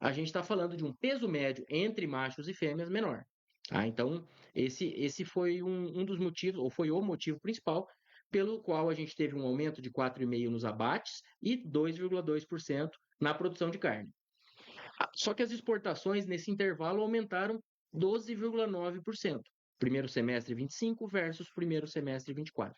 a gente está falando de um peso médio entre machos e fêmeas menor. Tá? Então, esse foi um dos motivos, ou foi o motivo principal, pelo qual a gente teve um aumento de 4,5% nos abates e 2,2% na produção de carne. Só que as exportações nesse intervalo aumentaram 12,9%. Primeiro semestre 25 versus primeiro semestre 24.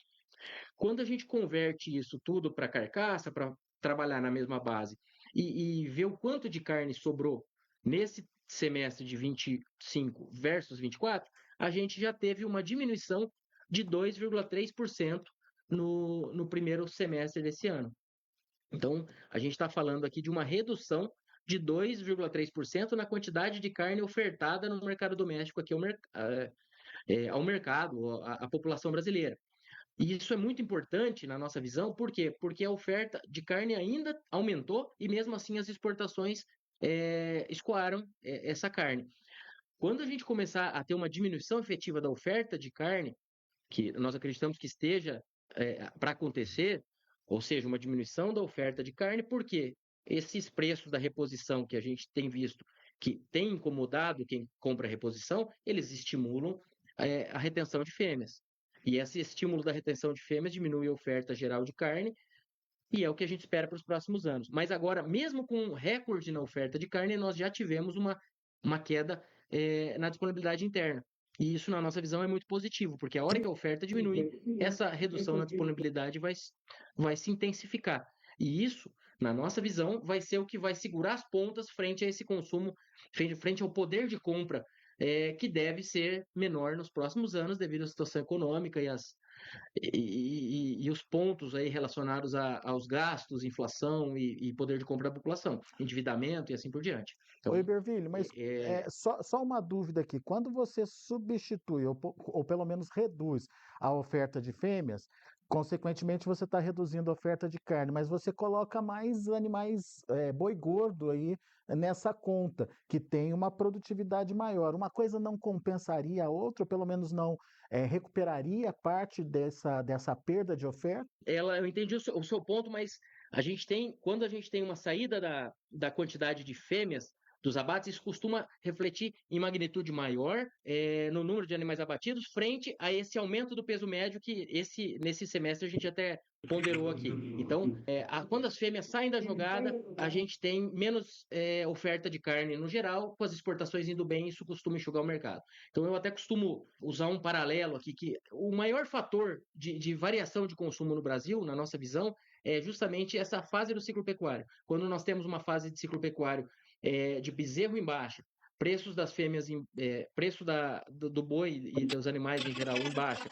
Quando a gente converte isso tudo para carcaça, para trabalhar na mesma base, e ver o quanto de carne sobrou nesse semestre de 25 versus 24, a gente já teve uma diminuição de 2,3% no primeiro semestre desse ano. Então, a gente está falando aqui de uma redução de 2,3% na quantidade de carne ofertada no mercado doméstico aqui ao mercado, à população brasileira. E isso é muito importante na nossa visão, por quê? Porque a oferta de carne ainda aumentou e mesmo assim as exportações escoaram essa carne. Quando a gente começar a ter uma diminuição efetiva da oferta de carne, que nós acreditamos que esteja para acontecer, ou seja, uma diminuição da oferta de carne, porque esses preços da reposição que a gente tem visto, que tem incomodado quem compra reposição, eles estimulam a retenção de fêmeas. E esse estímulo da retenção de fêmeas diminui a oferta geral de carne, e é o que a gente espera para os próximos anos. Mas agora, mesmo com um recorde na oferta de carne, nós já tivemos uma queda na disponibilidade interna. E isso, na nossa visão, é muito positivo, porque a hora que a oferta diminui, essa redução na disponibilidade vai se intensificar. E isso, na nossa visão, vai ser o que vai segurar as pontas frente a esse consumo, frente ao poder de compra, que deve ser menor nos próximos anos, devido à situação econômica e os pontos aí relacionados aos gastos, inflação e poder de compra da população, endividamento e assim por diante. Oi, Então, Bervilho, mas só uma dúvida aqui. Quando você substitui, ou pelo menos reduz a oferta de fêmeas, consequentemente você está reduzindo a oferta de carne, mas você coloca mais animais, boi gordo aí nessa conta, que tem uma produtividade maior. Uma coisa não compensaria a outra, ou pelo menos não recuperaria parte dessa perda de oferta? eu entendi o seu ponto, mas quando a gente tem uma saída da quantidade de fêmeas dos abates, isso costuma refletir em magnitude maior no número de animais abatidos, frente a esse aumento do peso médio que nesse semestre a gente até ponderou aqui. Então, quando as fêmeas saem da jogada, a gente tem menos oferta de carne no geral, com as exportações indo bem, isso costuma enxugar o mercado. Então, eu até costumo usar um paralelo aqui, que o maior fator de variação de consumo no Brasil, na nossa visão, é justamente essa fase do ciclo pecuário. Quando nós temos uma fase de ciclo pecuário de bezerro em baixa, preços das fêmeas, preço do boi e dos animais em geral em baixa,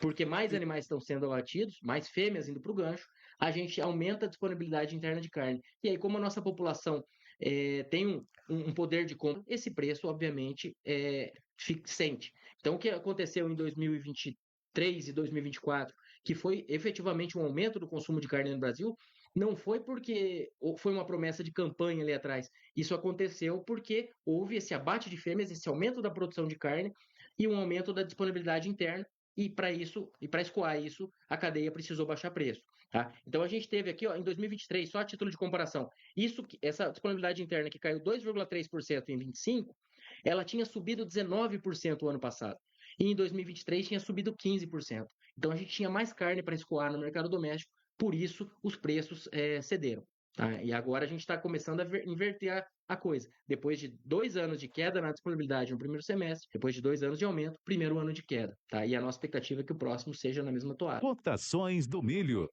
porque mais animais estão sendo abatidos, mais fêmeas indo para o gancho, a gente aumenta a disponibilidade interna de carne. E aí, como a nossa população tem um poder de compra, esse preço, obviamente, sente. Então, o que aconteceu em 2023 e 2024, que foi efetivamente um aumento do consumo de carne no Brasil, não foi porque foi uma promessa de campanha ali atrás. Isso aconteceu porque houve esse abate de fêmeas, esse aumento da produção de carne e um aumento da disponibilidade interna. E para escoar isso, a cadeia precisou baixar preço. Tá? Então a gente teve aqui, em 2023, só a título de comparação, essa disponibilidade interna que caiu 2,3% em 25, ela tinha subido 19% o ano passado. E em 2023 tinha subido 15%. Então a gente tinha mais carne para escoar no mercado doméstico, por isso os preços cederam. Tá? E agora a gente está começando a inverter a coisa. Depois de 2 anos de queda na disponibilidade no primeiro semestre, depois de 2 anos de aumento, primeiro ano de queda. Tá? E a nossa expectativa é que o próximo seja na mesma toada. Cotações do milho.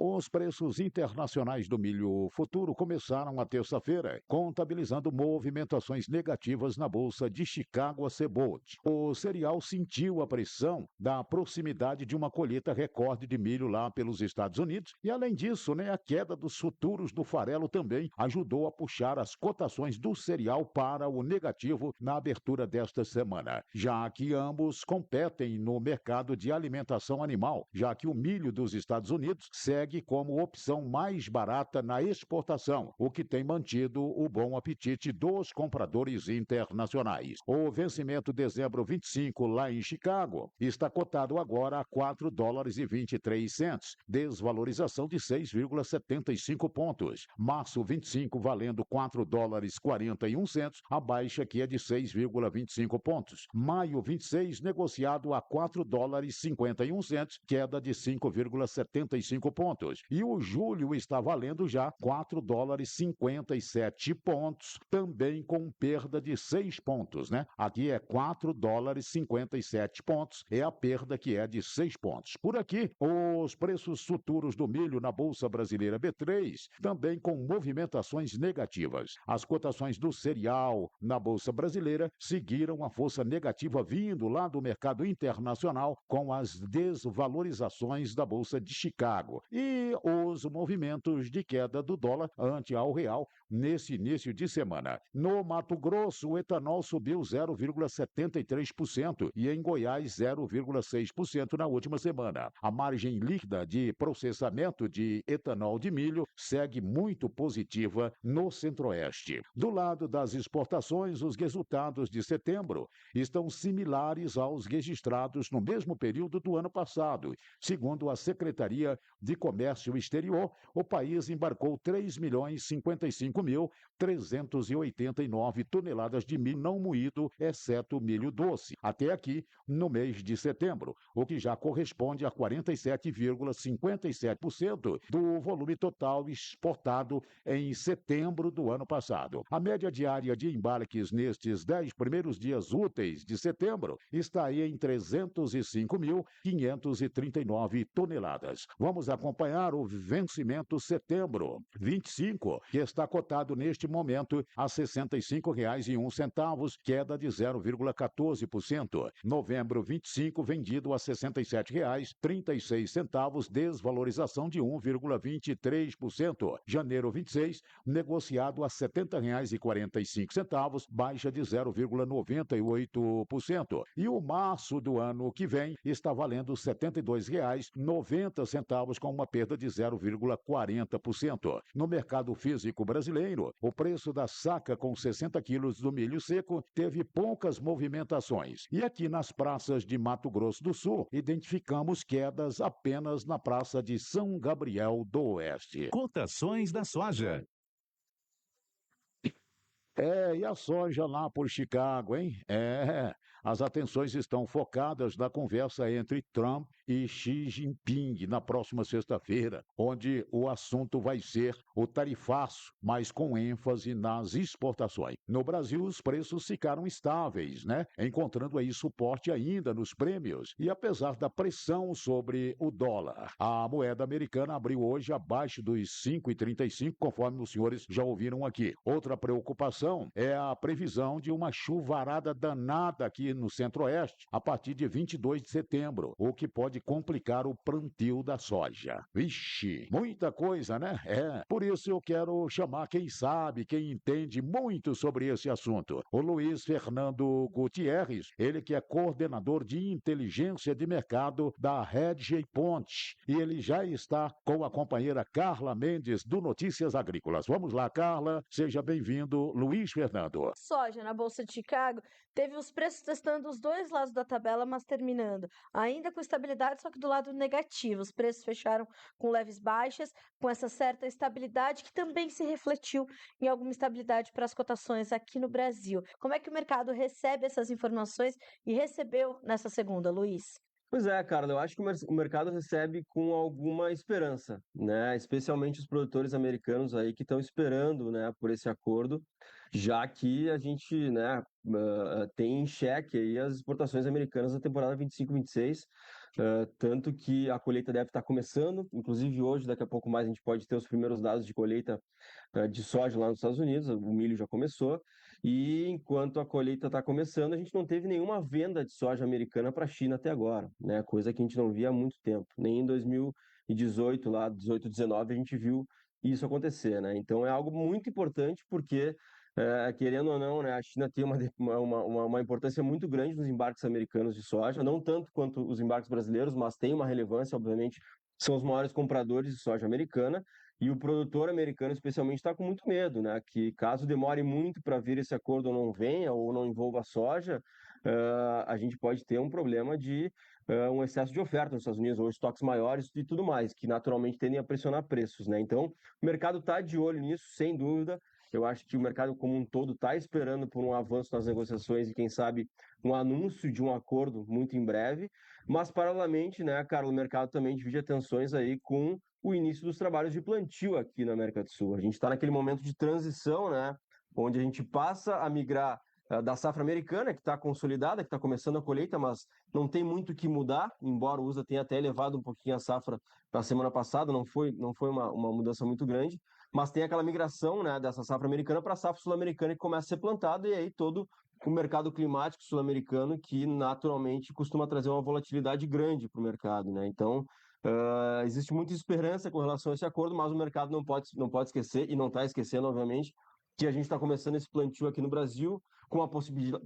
Os preços internacionais do milho futuro começaram a terça-feira, contabilizando movimentações negativas na Bolsa de Chicago a Cebolt. O cereal sentiu a pressão da proximidade de uma colheita recorde de milho lá pelos Estados Unidos e, além disso, a queda dos futuros do farelo também ajudou a puxar as cotações do cereal para o negativo na abertura desta semana, já que ambos competem no mercado de alimentação animal, já que o milho dos Estados Unidos segue segue como opção mais barata na exportação, o que tem mantido o bom apetite dos compradores internacionais. O vencimento dezembro 25 lá em Chicago está cotado agora a $4,23, desvalorização de 6,75 pontos. Março 25 valendo $4,41, a baixa aqui é de 6,25 pontos. Maio 26 negociado a $4,51, queda de 5,75 pontos. E o julho está valendo já $4,57 pontos, também com perda de 6 pontos, né? Aqui é $4,57 pontos, é a perda que é de 6 pontos. Por aqui, os preços futuros do milho na Bolsa Brasileira B3 também com movimentações negativas. As cotações do cereal na Bolsa Brasileira seguiram a força negativa vindo lá do mercado internacional com as desvalorizações da Bolsa de Chicago e os movimentos de queda do dólar ante ao real nesse início de semana. No Mato Grosso, o etanol subiu 0,73% e em Goiás 0,6% na última semana. A margem líquida de processamento de etanol de milho segue muito positiva no Centro-Oeste. Do lado das exportações, os resultados de setembro estão similares aos registrados no mesmo período do ano passado. Segundo a Secretaria de Comércio Exterior, o país embarcou 3.055.389 toneladas de milho não moído, exceto milho doce, até aqui no mês de setembro, o que já corresponde a 47,57% do volume total exportado em setembro do ano passado. A média diária de embarques nestes 10 primeiros dias úteis de setembro está aí em 305.539 toneladas. Vamos acompanhar o vencimento setembro 25, que está cotado neste momento a R$ 65,01, queda de 0,14%. Novembro 25, vendido a R$ 67,36, desvalorização de 1,23%. Janeiro 26, negociado a R$ 70,45, baixa de 0,98%. E o março do ano que vem está valendo R$ 72,90, com uma perda de 0,40%. No mercado físico brasileiro, o preço da saca com 60 quilos do milho seco teve poucas movimentações. E aqui nas praças de Mato Grosso do Sul, identificamos quedas apenas na praça de São Gabriel do Oeste. Cotações da soja. E a soja lá por Chicago, hein? As atenções estão focadas na conversa entre Trump e Xi Jinping na próxima sexta-feira, onde o assunto vai ser o tarifaço, mas com ênfase nas exportações. No Brasil, os preços ficaram estáveis, né? Encontrando aí suporte ainda nos prêmios. E apesar da pressão sobre o dólar, a moeda americana abriu hoje abaixo dos 5,35, conforme os senhores já ouviram aqui. Outra preocupação é a previsão de uma chuvarada danada aqui no Centro-Oeste a partir de 22 de setembro, o que pode complicar o plantio da soja. Vixe, muita coisa, né? Por isso eu quero chamar quem sabe, quem entende muito sobre esse assunto. O Luiz Fernando Gutierrez, ele que é coordenador de inteligência de mercado da Redge Ponte. E ele já está com a companheira Carla Mendes do Notícias Agrícolas. Vamos lá, Carla, seja bem-vindo, Luiz Fernando. Soja na Bolsa de Chicago teve os preços testando os dois lados da tabela, mas terminando ainda com estabilidade, só que do lado negativo. Os preços fecharam com leves baixas, com essa certa estabilidade que também se refletiu em alguma estabilidade para as cotações aqui no Brasil. Como é que o mercado recebe essas informações e recebeu nessa segunda, Luiz? Pois é, Carla, eu acho que o mercado recebe com alguma esperança, né? Especialmente os produtores americanos aí que estão esperando, né, por esse acordo, já que a gente, né, tem em xeque aí as exportações americanas da temporada 25-26, tanto que a colheita deve estar começando, inclusive hoje, daqui a pouco mais, a gente pode ter os primeiros dados de colheita de soja lá nos Estados Unidos, o milho já começou, e enquanto a colheita está começando, a gente não teve nenhuma venda de soja americana para a China até agora, né? Coisa que a gente não via há muito tempo. Nem em 2018, lá 18, 19, a gente viu isso acontecer, né? Então é algo muito importante porque, querendo ou não, né, a China tem uma importância muito grande nos embarques americanos de soja, não tanto quanto os embarques brasileiros, mas tem uma relevância, obviamente, são os maiores compradores de soja americana, e o produtor americano, especialmente, está com muito medo, né? Que caso demore muito para vir esse acordo ou não venha, ou não envolva a soja, a gente pode ter um problema de um excesso de oferta nos Estados Unidos, ou estoques maiores e tudo mais, que naturalmente tendem a pressionar preços, né? Então, o mercado está de olho nisso, sem dúvida. Eu acho que o mercado como um todo está esperando por um avanço nas negociações e, quem sabe, um anúncio de um acordo muito em breve. Mas, paralelamente, né, Carlos, o mercado também divide atenções aí com o início dos trabalhos de plantio aqui na América do Sul. A gente está naquele momento de transição, né, onde a gente passa a migrar da safra americana, que está consolidada, que está começando a colheita, mas não tem muito o que mudar, embora o USA tenha até elevado um pouquinho a safra na semana passada, não foi uma mudança muito grande, mas tem aquela migração, né, dessa safra americana para a safra sul-americana que começa a ser plantada, e aí todo o mercado climático sul-americano que naturalmente costuma trazer uma volatilidade grande para o mercado, né? Então, existe muita esperança com relação a esse acordo, mas o mercado não pode esquecer, e não está esquecendo, obviamente, que a gente está começando esse plantio aqui no Brasil com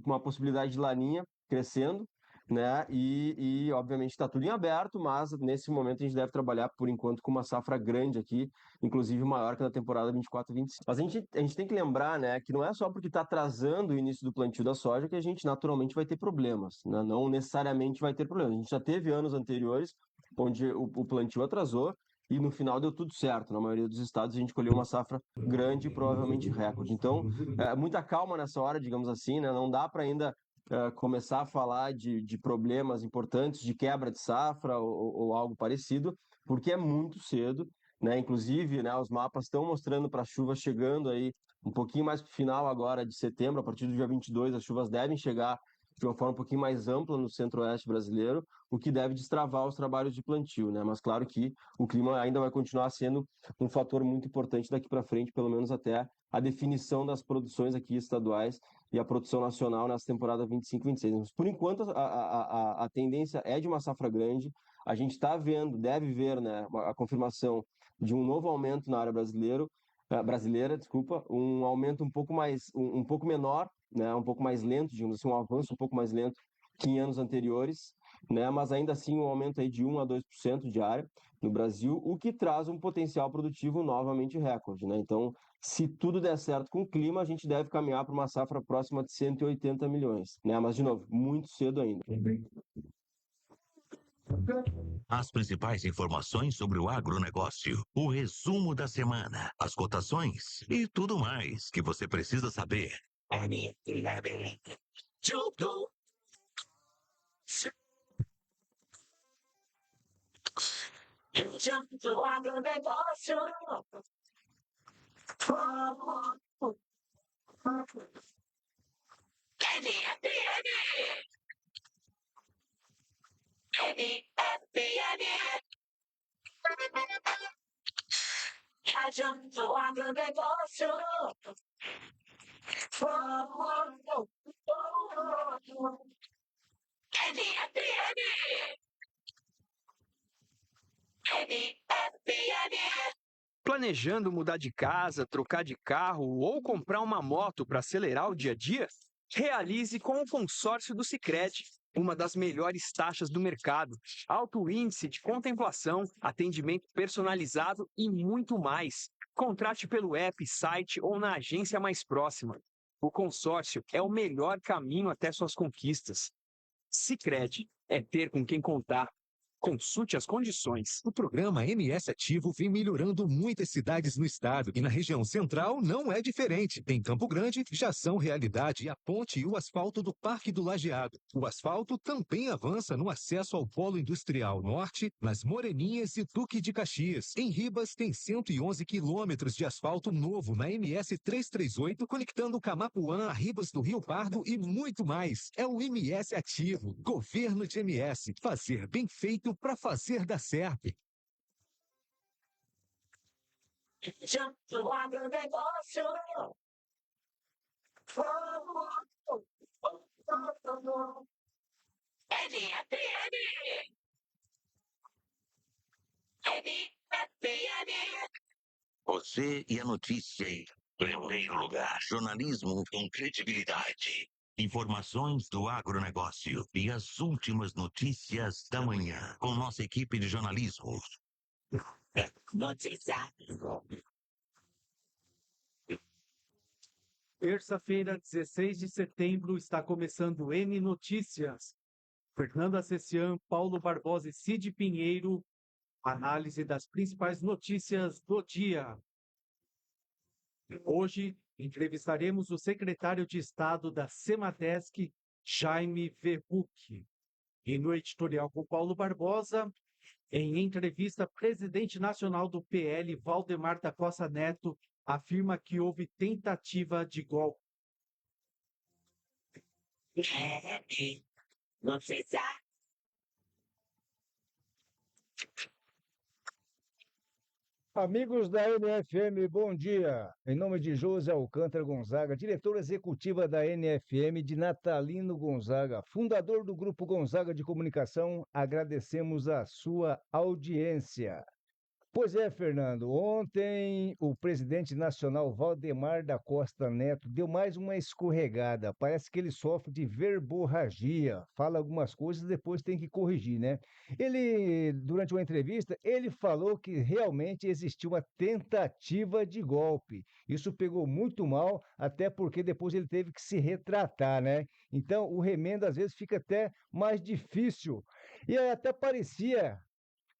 uma possibilidade de laninha crescendo, né? E obviamente está tudo em aberto, mas nesse momento a gente deve trabalhar por enquanto com uma safra grande aqui, inclusive maior que na temporada 24/25. Mas a gente tem que lembrar, né, que não é só porque está atrasando o início do plantio da soja que a gente naturalmente vai ter problemas, né? Não necessariamente vai ter problemas. A gente já teve anos anteriores onde o plantio atrasou e no final deu tudo certo. Na maioria dos estados a gente colheu uma safra grande e provavelmente recorde. Então, muita calma nessa hora, digamos assim, né? Não dá para ainda começar a falar de problemas importantes, de quebra de safra ou algo parecido, porque é muito cedo, né? Inclusive, né, os mapas estão mostrando para a chuva chegando aí um pouquinho mais para o final agora de setembro, a partir do dia 22, as chuvas devem chegar de uma forma um pouquinho mais ampla no centro-oeste brasileiro, o que deve destravar os trabalhos de plantio, né? Mas claro que o clima ainda vai continuar sendo um fator muito importante daqui para frente, pelo menos até a definição das produções aqui estaduais e a produção nacional nessa temporada 25/26. Mas, por enquanto, a tendência é de uma safra grande. A gente está vendo, deve ver, né, a confirmação de um novo aumento na área brasileira, desculpa, um aumento um pouco menor, né, um pouco mais lento, digamos assim, um avanço um pouco mais lento que em anos anteriores, né, mas ainda assim um aumento aí de 1 a 2% de área no Brasil, o que traz um potencial produtivo novamente recorde, né? Então, se tudo der certo com o clima, a gente deve caminhar para uma safra próxima de 180 milhões, né? Mas, de novo, muito cedo ainda. As principais informações sobre o agronegócio, o resumo da semana, as cotações e tudo mais que você precisa saber. Do agronegócio. Do agronegócio. Planejando mudar de casa, trocar de carro ou comprar uma moto para acelerar o dia a dia? Realize com o consórcio do Sicredi, uma das melhores taxas do mercado, alto índice de contemplação, atendimento personalizado e muito mais. Contrate pelo app, site ou na agência mais próxima. O consórcio é o melhor caminho até suas conquistas. Sicredi é ter com quem contar. Consulte as condições. O programa MS Ativo vem melhorando muitas cidades no estado e na região central não é diferente. Em Campo Grande, já são realidade a ponte e o asfalto do Parque do Lajeado. O asfalto também avança no acesso ao Polo Industrial Norte, nas Moreninhas e Duque de Caxias. Em Ribas, tem 111 quilômetros de asfalto novo na MS 338, conectando Camapuã a Ribas do Rio Pardo e muito mais. É o MS Ativo. Governo de MS. Fazer bem feito para fazer dar certo. Do agronegócio. Você e a notícia em primeiro lugar. Jornalismo com credibilidade. Informações do agronegócio e as últimas notícias da manhã com nossa equipe de jornalismo. Terça-feira, 16 de setembro, está começando o N Notícias. Fernando Assessian, Paulo Barbosa e Cid Pinheiro, análise das principais notícias do dia. Hoje, entrevistaremos o secretário de Estado da Semadesc, Jaime Verhuck. E no editorial com Paulo Barbosa, em entrevista, presidente nacional do PL, Valdemar da Costa Neto, afirma que houve tentativa de golpe. Amigos da NFM, bom dia. Em nome de José Alcântara Gonzaga, diretora executiva da NFM, de Natalino Gonzaga, fundador do Grupo Gonzaga de Comunicação, agradecemos a sua audiência. Pois é, Fernando, ontem o presidente nacional Valdemar da Costa Neto deu mais uma escorregada. Parece que ele sofre de verborragia, fala algumas coisas e depois tem que corrigir, né? Ele, durante uma entrevista, ele falou que realmente existiu uma tentativa de golpe. Isso pegou muito mal, até porque depois ele teve que se retratar, né? Então, o remendo às vezes fica até mais difícil. E aí até parecia,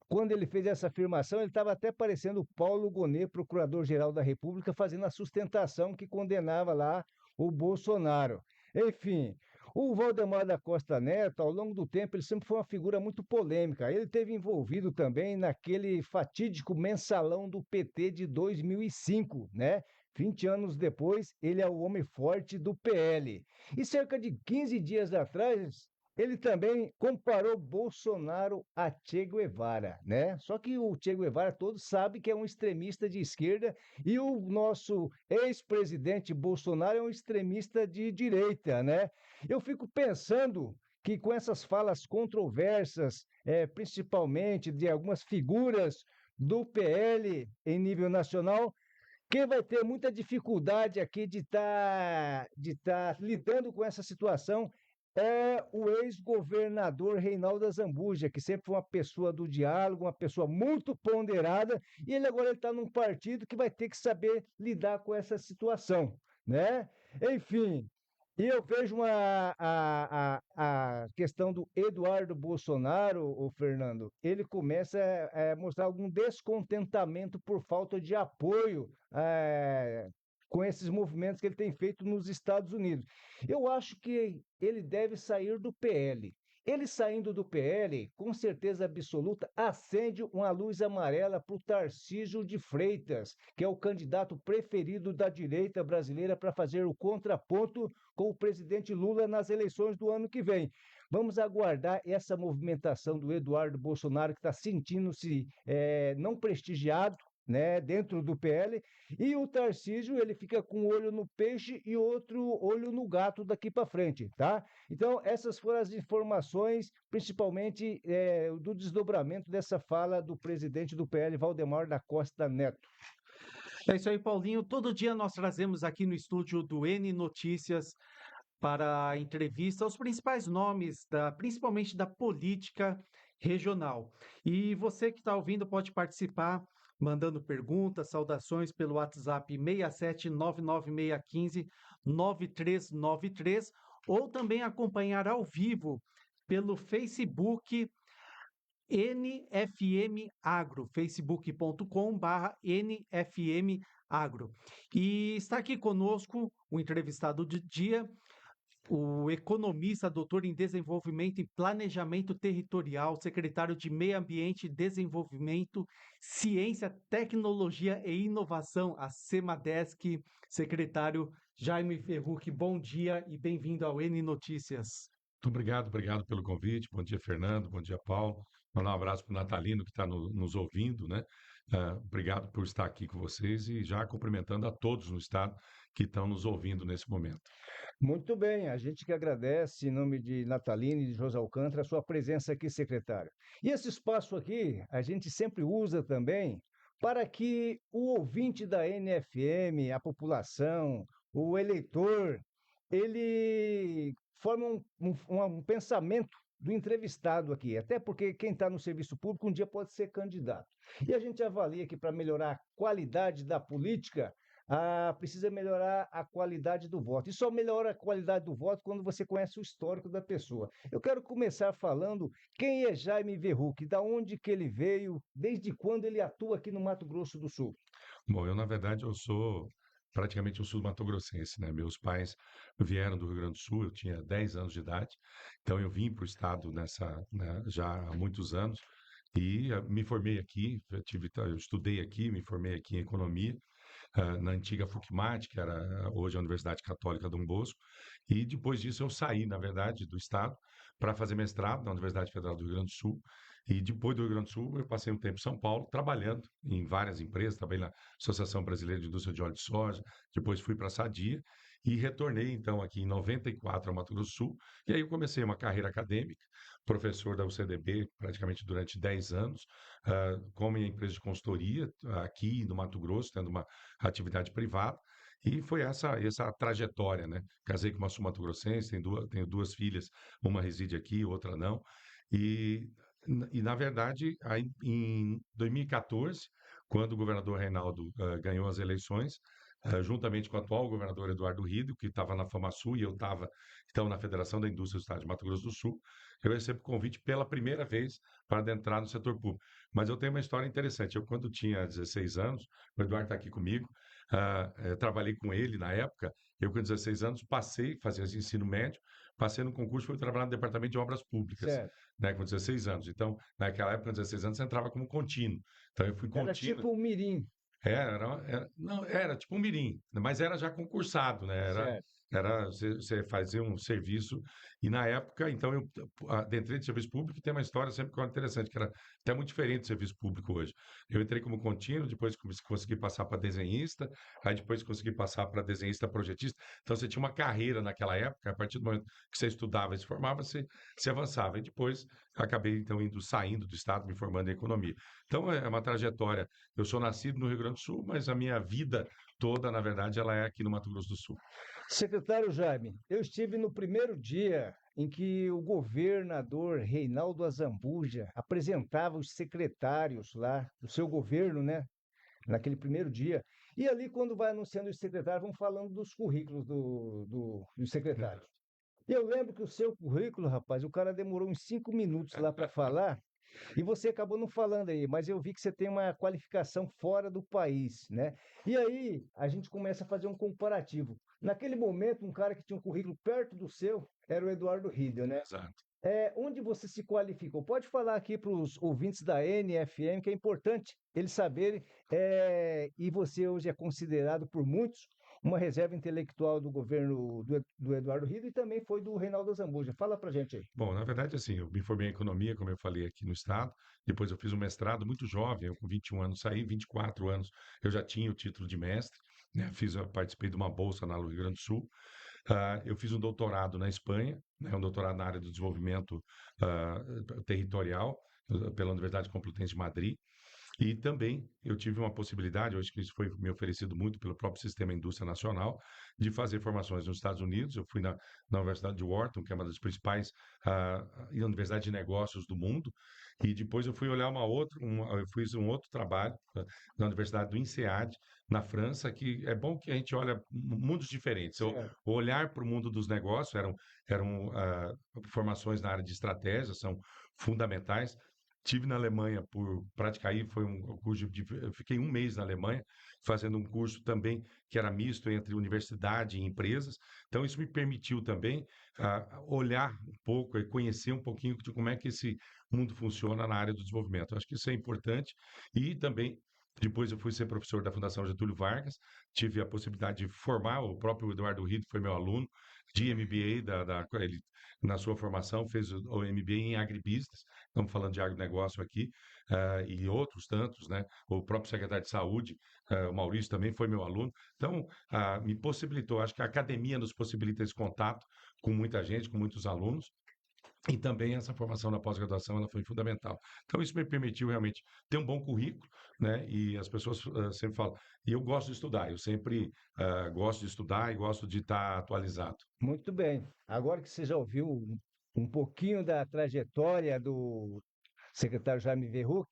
quando ele fez essa afirmação, ele estava até parecendo o Paulo Gonet, procurador-geral da República, fazendo a sustentação que condenava lá o Bolsonaro. Enfim, o Valdemar da Costa Neto, ao longo do tempo, ele sempre foi uma figura muito polêmica. Ele esteve envolvido também naquele fatídico mensalão do PT de 2005, né? 20 anos depois, ele é o homem forte do PL. E cerca de 15 dias atrás, ele também comparou Bolsonaro a Che Guevara, né? Só que o Che Guevara todos sabem que é um extremista de esquerda e o nosso ex-presidente Bolsonaro é um extremista de direita, né? Eu fico pensando que com essas falas controversas, principalmente de algumas figuras do PL em nível nacional, quem vai ter muita dificuldade aqui de estar lidando com essa situação é o ex-governador Reinaldo Azambuja, que sempre foi uma pessoa do diálogo, uma pessoa muito ponderada, e ele agora está num partido que vai ter que saber lidar com essa situação, né? Enfim, e eu vejo a questão do Eduardo Bolsonaro, o Fernando, ele começa a mostrar algum descontentamento por falta de apoio com esses movimentos que ele tem feito nos Estados Unidos. Eu acho que ele deve sair do PL. Ele saindo do PL, com certeza absoluta, acende uma luz amarela para o Tarcísio de Freitas, que é o candidato preferido da direita brasileira para fazer o contraponto com o presidente Lula nas eleições do ano que vem. Vamos aguardar essa movimentação do Eduardo Bolsonaro, que está sentindo-se não prestigiado, né, dentro do PL, e o Tarcísio, ele fica com um olho no peixe e outro olho no gato daqui para frente, tá? Então, essas foram as informações, principalmente do desdobramento dessa fala do presidente do PL, Valdemar da Costa Neto. É isso aí, Paulinho. Todo dia nós trazemos aqui no estúdio do N Notícias para a entrevista os principais nomes, principalmente da política regional. E você que está ouvindo pode participar mandando perguntas, saudações pelo WhatsApp 67996159393 ou também acompanhar ao vivo pelo Facebook NFM Agro, facebook.com/NFM Agro. E está aqui conosco o entrevistado do dia, o economista, doutor em Desenvolvimento e Planejamento Territorial, secretário de Meio Ambiente e Desenvolvimento, Ciência, Tecnologia e Inovação, a Semadesc, secretário Jaime Verhuck. Bom dia e bem-vindo ao N Notícias. Muito obrigado pelo convite. Bom dia, Fernando. Bom dia, Paulo. Mandar um abraço para o Natalino, que está nos ouvindo, né? Obrigado por estar aqui com vocês e já cumprimentando a todos no estado que estão nos ouvindo nesse momento. Muito bem, a gente que agradece, em nome de Natalino e de José Alcântara, a sua presença aqui, secretário. E esse espaço aqui, a gente sempre usa também para que o ouvinte da NFM, a população, o eleitor, ele forme um pensamento, do entrevistado aqui, até porque quem está no serviço público um dia pode ser candidato. E a gente avalia que para melhorar a qualidade da política, precisa melhorar a qualidade do voto. E só melhora a qualidade do voto quando você conhece o histórico da pessoa. Eu quero começar falando quem é Jaime Verruc, da onde que ele veio, desde quando ele atua aqui no Mato Grosso do Sul. Bom, eu, na verdade, eu sou praticamente um sul-mato-grossense, né? Meus pais vieram do Rio Grande do Sul, eu tinha 10 anos de idade, então eu vim para o estado já há muitos anos e me formei aqui, eu estudei aqui, me formei aqui em economia, na antiga FUCMAT, que era hoje a Universidade Católica Dom Bosco, e depois disso eu saí, na verdade, do estado para fazer mestrado na Universidade Federal do Rio Grande do Sul, e depois do Rio Grande do Sul eu passei um tempo em São Paulo, trabalhando em várias empresas, trabalhei na Associação Brasileira de Indústria de Óleo de Soja, depois fui para a Sadia, e retornei então aqui em 94 ao Mato Grosso do Sul, e aí eu comecei uma carreira acadêmica, professor da UCDB praticamente durante 10 anos, com a minha empresa de consultoria aqui no Mato Grosso, tendo uma atividade privada, e foi essa trajetória, né? Casei com uma sul-mato-grossense, tenho duas filhas, uma reside aqui, outra não, e, na verdade, aí, em 2014, quando o governador Reinaldo ganhou as eleições, juntamente com o atual governador Eduardo Rido, que estava na FamaSul e eu estava então na Federação da Indústria do Estado de Mato Grosso do Sul, eu recebo convite pela primeira vez para adentrar no setor público. Mas eu tenho uma história interessante. Eu, quando tinha 16 anos, o Eduardo está aqui comigo, trabalhei com ele na época. Eu, com 16 anos, fazia ensino médio, passei no concurso, fui trabalhar no Departamento de Obras Públicas, né, com 16 anos. Então, naquela época, com 16 anos, você entrava como contínuo. Então, eu fui contínuo. Era tipo um mirim. Não, era tipo um mirim, mas era já concursado, né? Você fazia um serviço, e na época, então, eu adentrei de serviço público, e tem uma história sempre que é interessante, que era até muito diferente do serviço público hoje. Eu entrei como contínuo, depois consegui passar para desenhista, aí depois consegui passar para desenhista projetista. Então, você tinha uma carreira naquela época, a partir do momento que você estudava e se formava, você avançava. E depois, acabei, então, saindo do Estado, me formando em economia. Então, é uma trajetória. Eu sou nascido no Rio Grande do Sul, mas a minha vida toda, na verdade, ela é aqui no Mato Grosso do Sul. Secretário Jaime, eu estive no primeiro dia em que o governador Reinaldo Azambuja apresentava os secretários lá do seu governo, né? Naquele primeiro dia. E ali, quando vai anunciando os secretários, vão falando dos currículos dos secretários. E eu lembro que o seu currículo, rapaz, o cara demorou uns 5 minutos lá para falar. E você acabou não falando aí, mas eu vi que você tem uma qualificação fora do país, né? E aí a gente começa a fazer um comparativo. Naquele momento, um cara que tinha um currículo perto do seu era o Eduardo Riedel, né? Exato. Onde você se qualificou? Pode falar aqui para os ouvintes da NFM, que é importante eles saberem, e você hoje é considerado por muitos uma reserva intelectual do governo do Eduardo Riedel e também foi do Reinaldo Azambuja. Fala pra gente aí. Bom, na verdade, assim, eu me formei em economia, como eu falei aqui no estado, depois eu fiz um mestrado muito jovem, eu com 21 anos saí, 24 anos eu já tinha o título de mestre, né? Participei de uma bolsa na Rio Grande do Sul, eu fiz um doutorado na Espanha, né? Um doutorado na área do desenvolvimento territorial, pela Universidade Complutense de Madrid. E também eu tive uma possibilidade, hoje que isso foi me oferecido muito pelo próprio Sistema Indústria Nacional, de fazer formações nos Estados Unidos. Eu fui na Universidade de Wharton, que é uma das principais universidades de negócios do mundo, e depois eu fui olhar eu fiz um outro trabalho na Universidade do INSEAD, na França, que é bom que a gente olha mundos diferentes. O olhar para o mundo dos negócios eram formações na área de estratégia, são fundamentais. Tive na Alemanha por praticar aí, foi um curso eu fiquei 1 mês na Alemanha, fazendo um curso também que era misto entre universidade e empresas. Então, isso me permitiu também olhar um pouco e conhecer um pouquinho de como é que esse mundo funciona na área do desenvolvimento. Eu acho que isso é importante. E também, depois eu fui ser professor da Fundação Getúlio Vargas, tive a possibilidade de formar, o próprio Eduardo Riedel foi meu aluno, de MBA, ele, na sua formação, fez o MBA em Agribusiness, estamos falando de agronegócio aqui, e outros tantos, né? O próprio secretário de Saúde, o Maurício, também foi meu aluno. Então, me possibilitou, acho que a academia nos possibilita esse contato com muita gente, com muitos alunos, e também essa formação na pós-graduação ela foi fundamental. Então, isso me permitiu realmente ter um bom currículo, né? E as pessoas sempre falam, e eu gosto de estudar, eu sempre gosto de estudar e gosto de estar atualizado. Muito bem. Agora que você já ouviu um pouquinho da trajetória do secretário Jaime Verruc.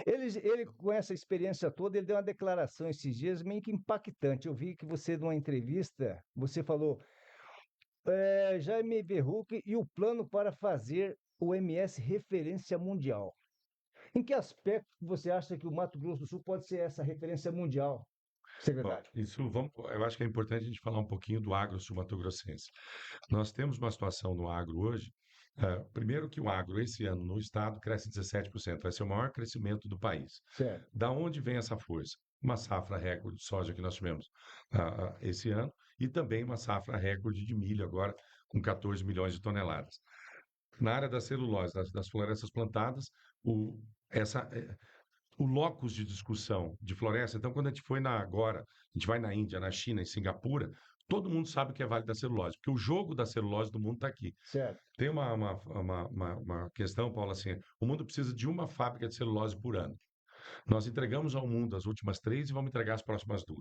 Ele, com essa experiência toda, ele deu uma declaração esses dias meio que impactante. Eu vi que você, numa entrevista, você falou, Jaime Verruc e o plano para fazer o MS referência mundial. Em que aspecto você acha que o Mato Grosso do Sul pode ser essa referência mundial, Bom, secretário? eu acho que é importante a gente falar um pouquinho do agro sul-mato-grossense. Nós temos uma situação no agro hoje, primeiro que o agro esse ano no estado cresce 17%, vai ser o maior crescimento do país. Certo. Da onde vem essa força? Uma safra recorde de soja que nós tivemos esse ano e também uma safra recorde de milho agora com 14 milhões de toneladas. Na área da celulose, das florestas plantadas, o locus de discussão de floresta, então quando a gente agora, a gente vai na Índia, na China, em Singapura, todo mundo sabe o que é Vale da Celulose, porque o jogo da celulose do mundo está aqui. Certo. Tem uma questão, Paulo, assim, o mundo precisa de uma fábrica de celulose por ano. Nós entregamos ao mundo as últimas 3 e vamos entregar as próximas 2.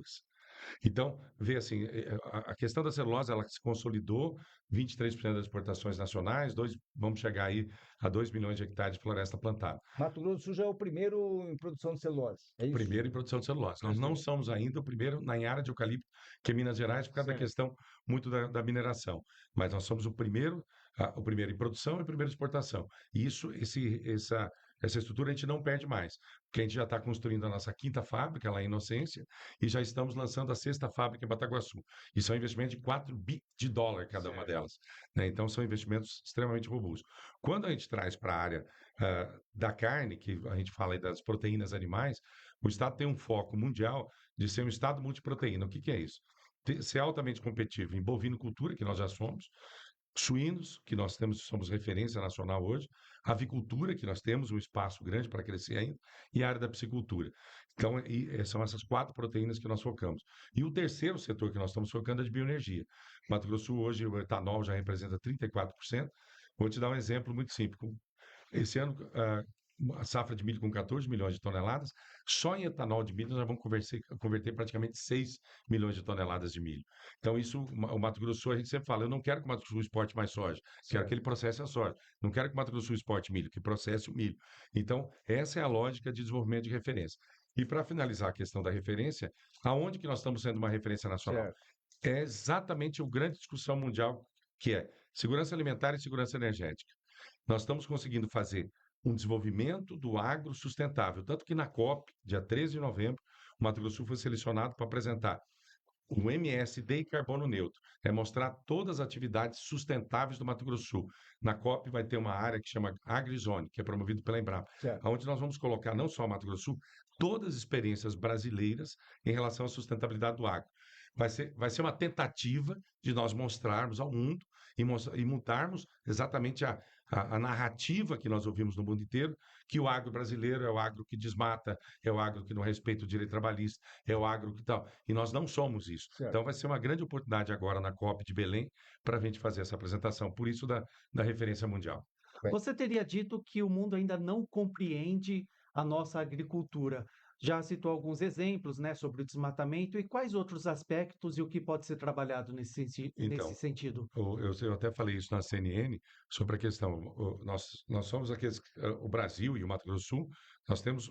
Então, vê assim, a questão da celulose, ela se consolidou, 23% das exportações nacionais, vamos chegar aí a 2 milhões de hectares de floresta plantada. Mato Grosso do Sul já é o primeiro em produção de celulose, é isso? Primeiro em produção de celulose. Nós não somos ainda o primeiro na área de eucalipto, que é Minas Gerais, por causa da questão muito da mineração. Mas nós somos o primeiro em produção e o primeiro em exportação. E essa estrutura a gente não perde mais, porque a gente já está construindo a nossa 5ª fábrica lá em Inocência e já estamos lançando a 6ª fábrica em Bataguaçu. E são investimentos de $4 bilhões cada uma delas, né? Então, são investimentos extremamente robustos. Quando a gente traz para a área da carne, que a gente fala aí das proteínas animais, o Estado tem um foco mundial de ser um Estado multiproteína. O que é isso? Ser altamente competitivo em bovinocultura, que nós já somos, suínos, que nós somos referência nacional hoje, avicultura, que nós temos um espaço grande para crescer ainda, e a área da piscicultura. Então, são essas 4 proteínas que nós focamos. E o terceiro setor que nós estamos focando é de bioenergia. Mato Grosso hoje, o etanol já representa 34%. Vou te dar um exemplo muito simples. Esse ano, a safra de milho com 14 milhões de toneladas, só em etanol de milho nós vamos converter praticamente 6 milhões de toneladas de milho. Então, isso, o Mato Grosso do Sul, a gente sempre fala, eu não quero que o Mato Grosso do Sul exporte mais soja, quero que ele processe a soja. Não quero que o Mato Grosso do Sul exporte milho, que processe o milho. Então, essa é a lógica de desenvolvimento de referência. E para finalizar a questão da referência, aonde que nós estamos sendo uma referência nacional? Certo. É exatamente a grande discussão mundial, que é segurança alimentar e segurança energética. Nós estamos conseguindo fazer um desenvolvimento do agro sustentável. Tanto que na COP, dia 13 de novembro, o Mato Grosso do Sul foi selecionado para apresentar o MSD e carbono neutro. É mostrar todas as atividades sustentáveis do Mato Grosso do Sul. Na COP vai ter uma área que chama AgriZone, que é promovido pela Embrapa, onde nós vamos colocar não só o Mato Grosso do Sul, todas as experiências brasileiras em relação à sustentabilidade do agro. Vai ser uma tentativa de nós mostrarmos ao mundo e mudarmos exatamente a narrativa que nós ouvimos no mundo inteiro, que o agro brasileiro é o agro que desmata, é o agro que não respeita o direito trabalhista, é o agro que tal. E nós não somos isso. Certo. Então vai ser uma grande oportunidade agora na COP de Belém para a gente fazer essa apresentação, por isso da referência mundial. Você teria dito que o mundo ainda não compreende a nossa agricultura. Já citou alguns exemplos, né, sobre o desmatamento e quais outros aspectos e o que pode ser trabalhado nesse sentido? Eu até falei isso na CNN sobre a questão. Nós somos aqueles, o Brasil e o Mato Grosso do Sul,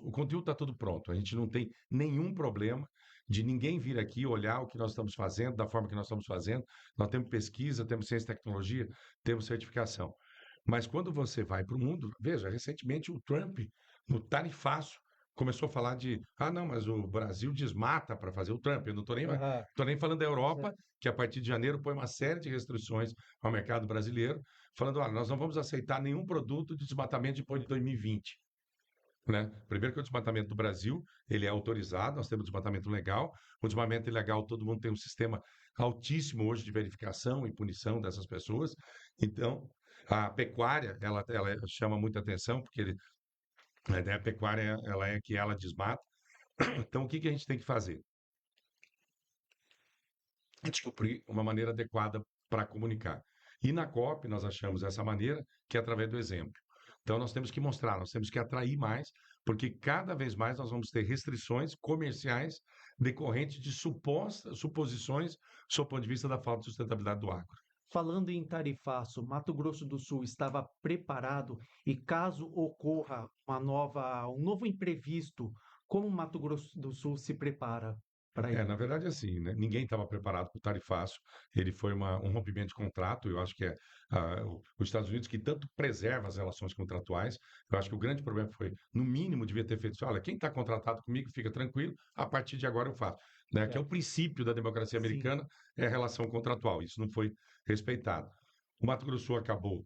o conteúdo está tudo pronto. A gente não tem nenhum problema de ninguém vir aqui olhar o que nós estamos fazendo, da forma que nós estamos fazendo. Nós temos pesquisa, temos ciência e tecnologia, temos certificação. Mas quando você vai para o mundo, veja, recentemente o Trump, no tarifaço, começou a falar não, mas o Brasil desmata para fazer o Trump. Eu não estou nem falando da Europa, que a partir de janeiro põe uma série de restrições ao mercado brasileiro, falando, nós não vamos aceitar nenhum produto de desmatamento depois de 2020. Né? Primeiro que o desmatamento do Brasil, ele é autorizado, nós temos desmatamento legal. O desmatamento ilegal, todo mundo tem um sistema altíssimo hoje de verificação e punição dessas pessoas. Então, a pecuária, ela chama muita atenção, porque a pecuária, ela desmata. Então, o que a gente tem que fazer? Descobrir uma maneira adequada para comunicar. E na COP, nós achamos essa maneira, que é através do exemplo. Então, nós temos que mostrar, nós temos que atrair mais, porque cada vez mais nós vamos ter restrições comerciais decorrentes de suposições, sob o ponto de vista da falta de sustentabilidade do agro. Falando em tarifaço, Mato Grosso do Sul estava preparado e caso ocorra um novo imprevisto, como Mato Grosso do Sul se prepara para Na isso? verdade, assim, né, ninguém estava preparado para o tarifaço. Ele foi um rompimento de contrato. Eu acho que os Estados Unidos, que tanto preserva as relações contratuais, eu acho que o grande problema foi, no mínimo, devia ter feito assim: olha, quem está contratado comigo fica tranquilo, a partir de agora eu faço. Né? Que é o princípio da democracia Sim. americana, é a relação contratual. Isso não foi respeitado. O Mato Grosso do Sul acabou.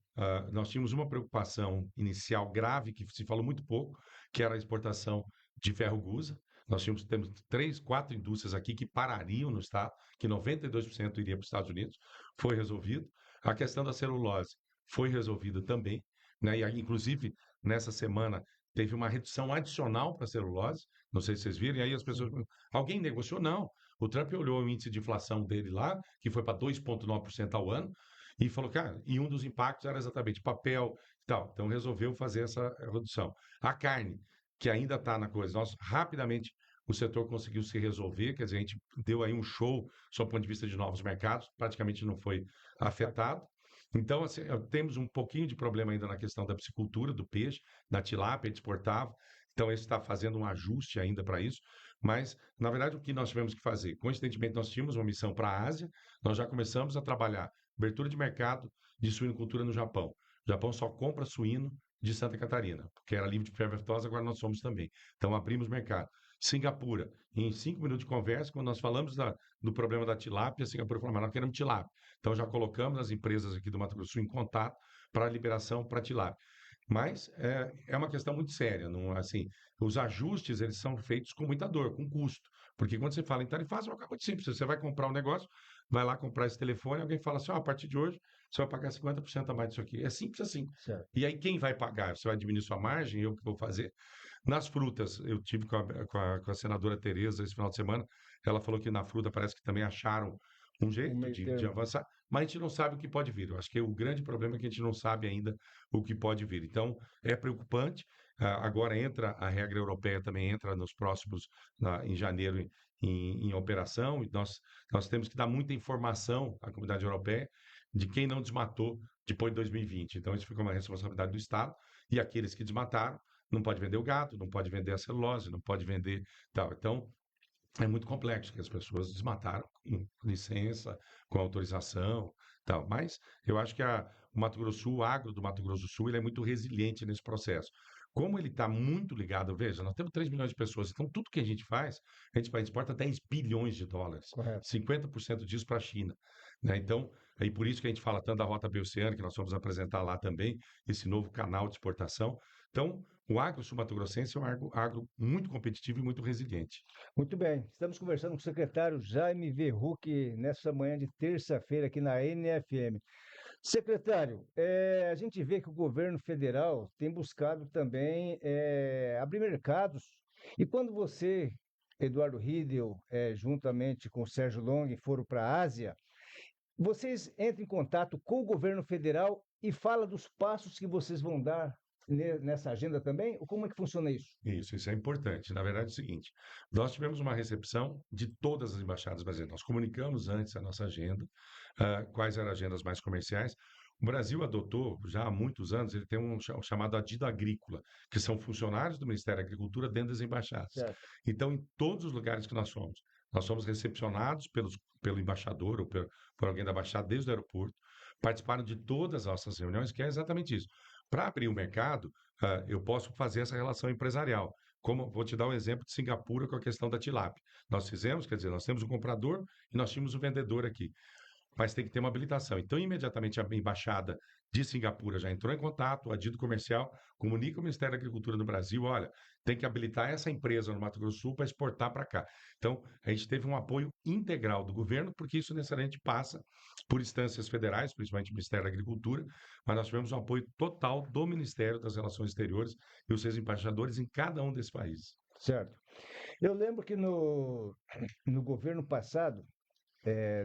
Nós tínhamos uma preocupação inicial grave, que se falou muito pouco, que era a exportação de ferro-gusa. Temos 3, 4 indústrias aqui que parariam no estado, que 92% iria para os Estados Unidos, foi resolvido. A questão da celulose foi resolvida também, né? E aí, inclusive, nessa semana teve uma redução adicional para a celulose, não sei se vocês viram, e aí as pessoas, alguém negociou? Não. O Trump olhou o índice de inflação dele lá, que foi para 2,9% ao ano, e falou, cara, e um dos impactos era exatamente papel e tal. Então resolveu fazer essa redução. A carne, que ainda está na coisa, nós rapidamente o setor conseguiu se resolver, quer dizer, a gente deu aí um show sob o ponto de vista de novos mercados, praticamente não foi afetado. Então, assim, temos um pouquinho de problema ainda na questão da piscicultura, do peixe, da tilápia exportável. Então, esse está fazendo um ajuste ainda para isso. Mas, na verdade, o que nós tivemos que fazer? Coincidentemente, nós tínhamos uma missão para a Ásia, nós já começamos a trabalhar abertura de mercado de suinocultura no Japão. O Japão só compra suíno de Santa Catarina, porque era livre de febre aftosa, agora nós somos também. Então, abrimos mercado. Singapura, em 5 minutos de conversa, quando nós falamos do problema da tilápia, Singapura falou, mas nós queremos tilápia. Então, já colocamos as empresas aqui do Mato Grosso do Sul em contato para a liberação para tilápia. Mas é uma questão muito séria. Não, assim, os ajustes eles são feitos com muita dor, com custo. Porque quando você fala em tarifação, é uma coisa muito simples. Você vai comprar um negócio, vai lá comprar esse telefone, alguém fala assim, a partir de hoje você vai pagar 50% a mais disso aqui. É simples assim. Certo. E aí quem vai pagar? Você vai diminuir sua margem? Eu que vou fazer? Nas frutas, eu tive com a senadora Tereza esse final de semana, ela falou que na fruta parece que também acharam um jeito meio de termo. avançar, mas a gente não sabe o que pode vir. Eu acho que o grande problema é que a gente não sabe ainda o que pode vir. Então, é preocupante. Agora entra a regra europeia, também entra nos próximos, em janeiro, em operação, e nós temos que dar muita informação à comunidade europeia de quem não desmatou depois de 2020. Então, isso fica uma responsabilidade do Estado, e aqueles que desmataram não pode vender o gato, não pode vender a celulose, não pode vender tal. Então, é muito complexo, que as pessoas desmataram com licença, com autorização, tal. Mas eu acho que o Mato Grosso do Sul, o agro do Mato Grosso do Sul, ele é muito resiliente nesse processo. Como ele está muito ligado, veja, nós temos 3 milhões de pessoas, então tudo que a gente faz, a gente exporta 10 bilhões de dólares, Correto. 50% disso para a China. Né? Então, é por isso que a gente fala tanto da Rota Bioceânica, que nós vamos apresentar lá também, esse novo canal de exportação. Então, o agro sul-mato-grossense é um agro muito competitivo e muito resiliente. Muito bem, estamos conversando com o secretário Jaime Verruc nessa manhã de terça-feira aqui na NFM. Secretário, a gente vê que o governo federal tem buscado também abrir mercados. E quando você, Eduardo Riedel, juntamente com o Sérgio Long, foram para a Ásia, vocês entram em contato com o governo federal e falam dos passos que vocês vão dar nessa agenda também? Ou como é que funciona isso? Isso é importante. Na verdade, é o seguinte: nós tivemos uma recepção de todas as embaixadas brasileiras. Nós comunicamos antes a nossa agenda, quais eram as agendas mais comerciais. O Brasil adotou, já há muitos anos, ele tem um chamado adido agrícola, que são funcionários do Ministério da Agricultura dentro das embaixadas. Certo. Então, em todos os lugares que nós somos recepcionados pelo embaixador ou por alguém da embaixada desde o aeroporto, participaram de todas as nossas reuniões, que é exatamente isso. Para abrir o mercado, eu posso fazer essa relação empresarial. Como vou te dar um exemplo de Singapura com a questão da tilápia. Nós fizemos, quer dizer, nós temos o comprador e nós tínhamos o vendedor aqui. Mas tem que ter uma habilitação. Então, imediatamente a embaixada de Singapura já entrou em contato, o adido comercial comunica ao Ministério da Agricultura no Brasil, olha, tem que habilitar essa empresa no Mato Grosso do Sul para exportar para cá. Então, a gente teve um apoio integral do governo, porque isso necessariamente passa por instâncias federais, principalmente o Ministério da Agricultura, mas nós tivemos um apoio total do Ministério das Relações Exteriores e os seus embaixadores em cada um desses países. Certo. Eu lembro que no governo passado,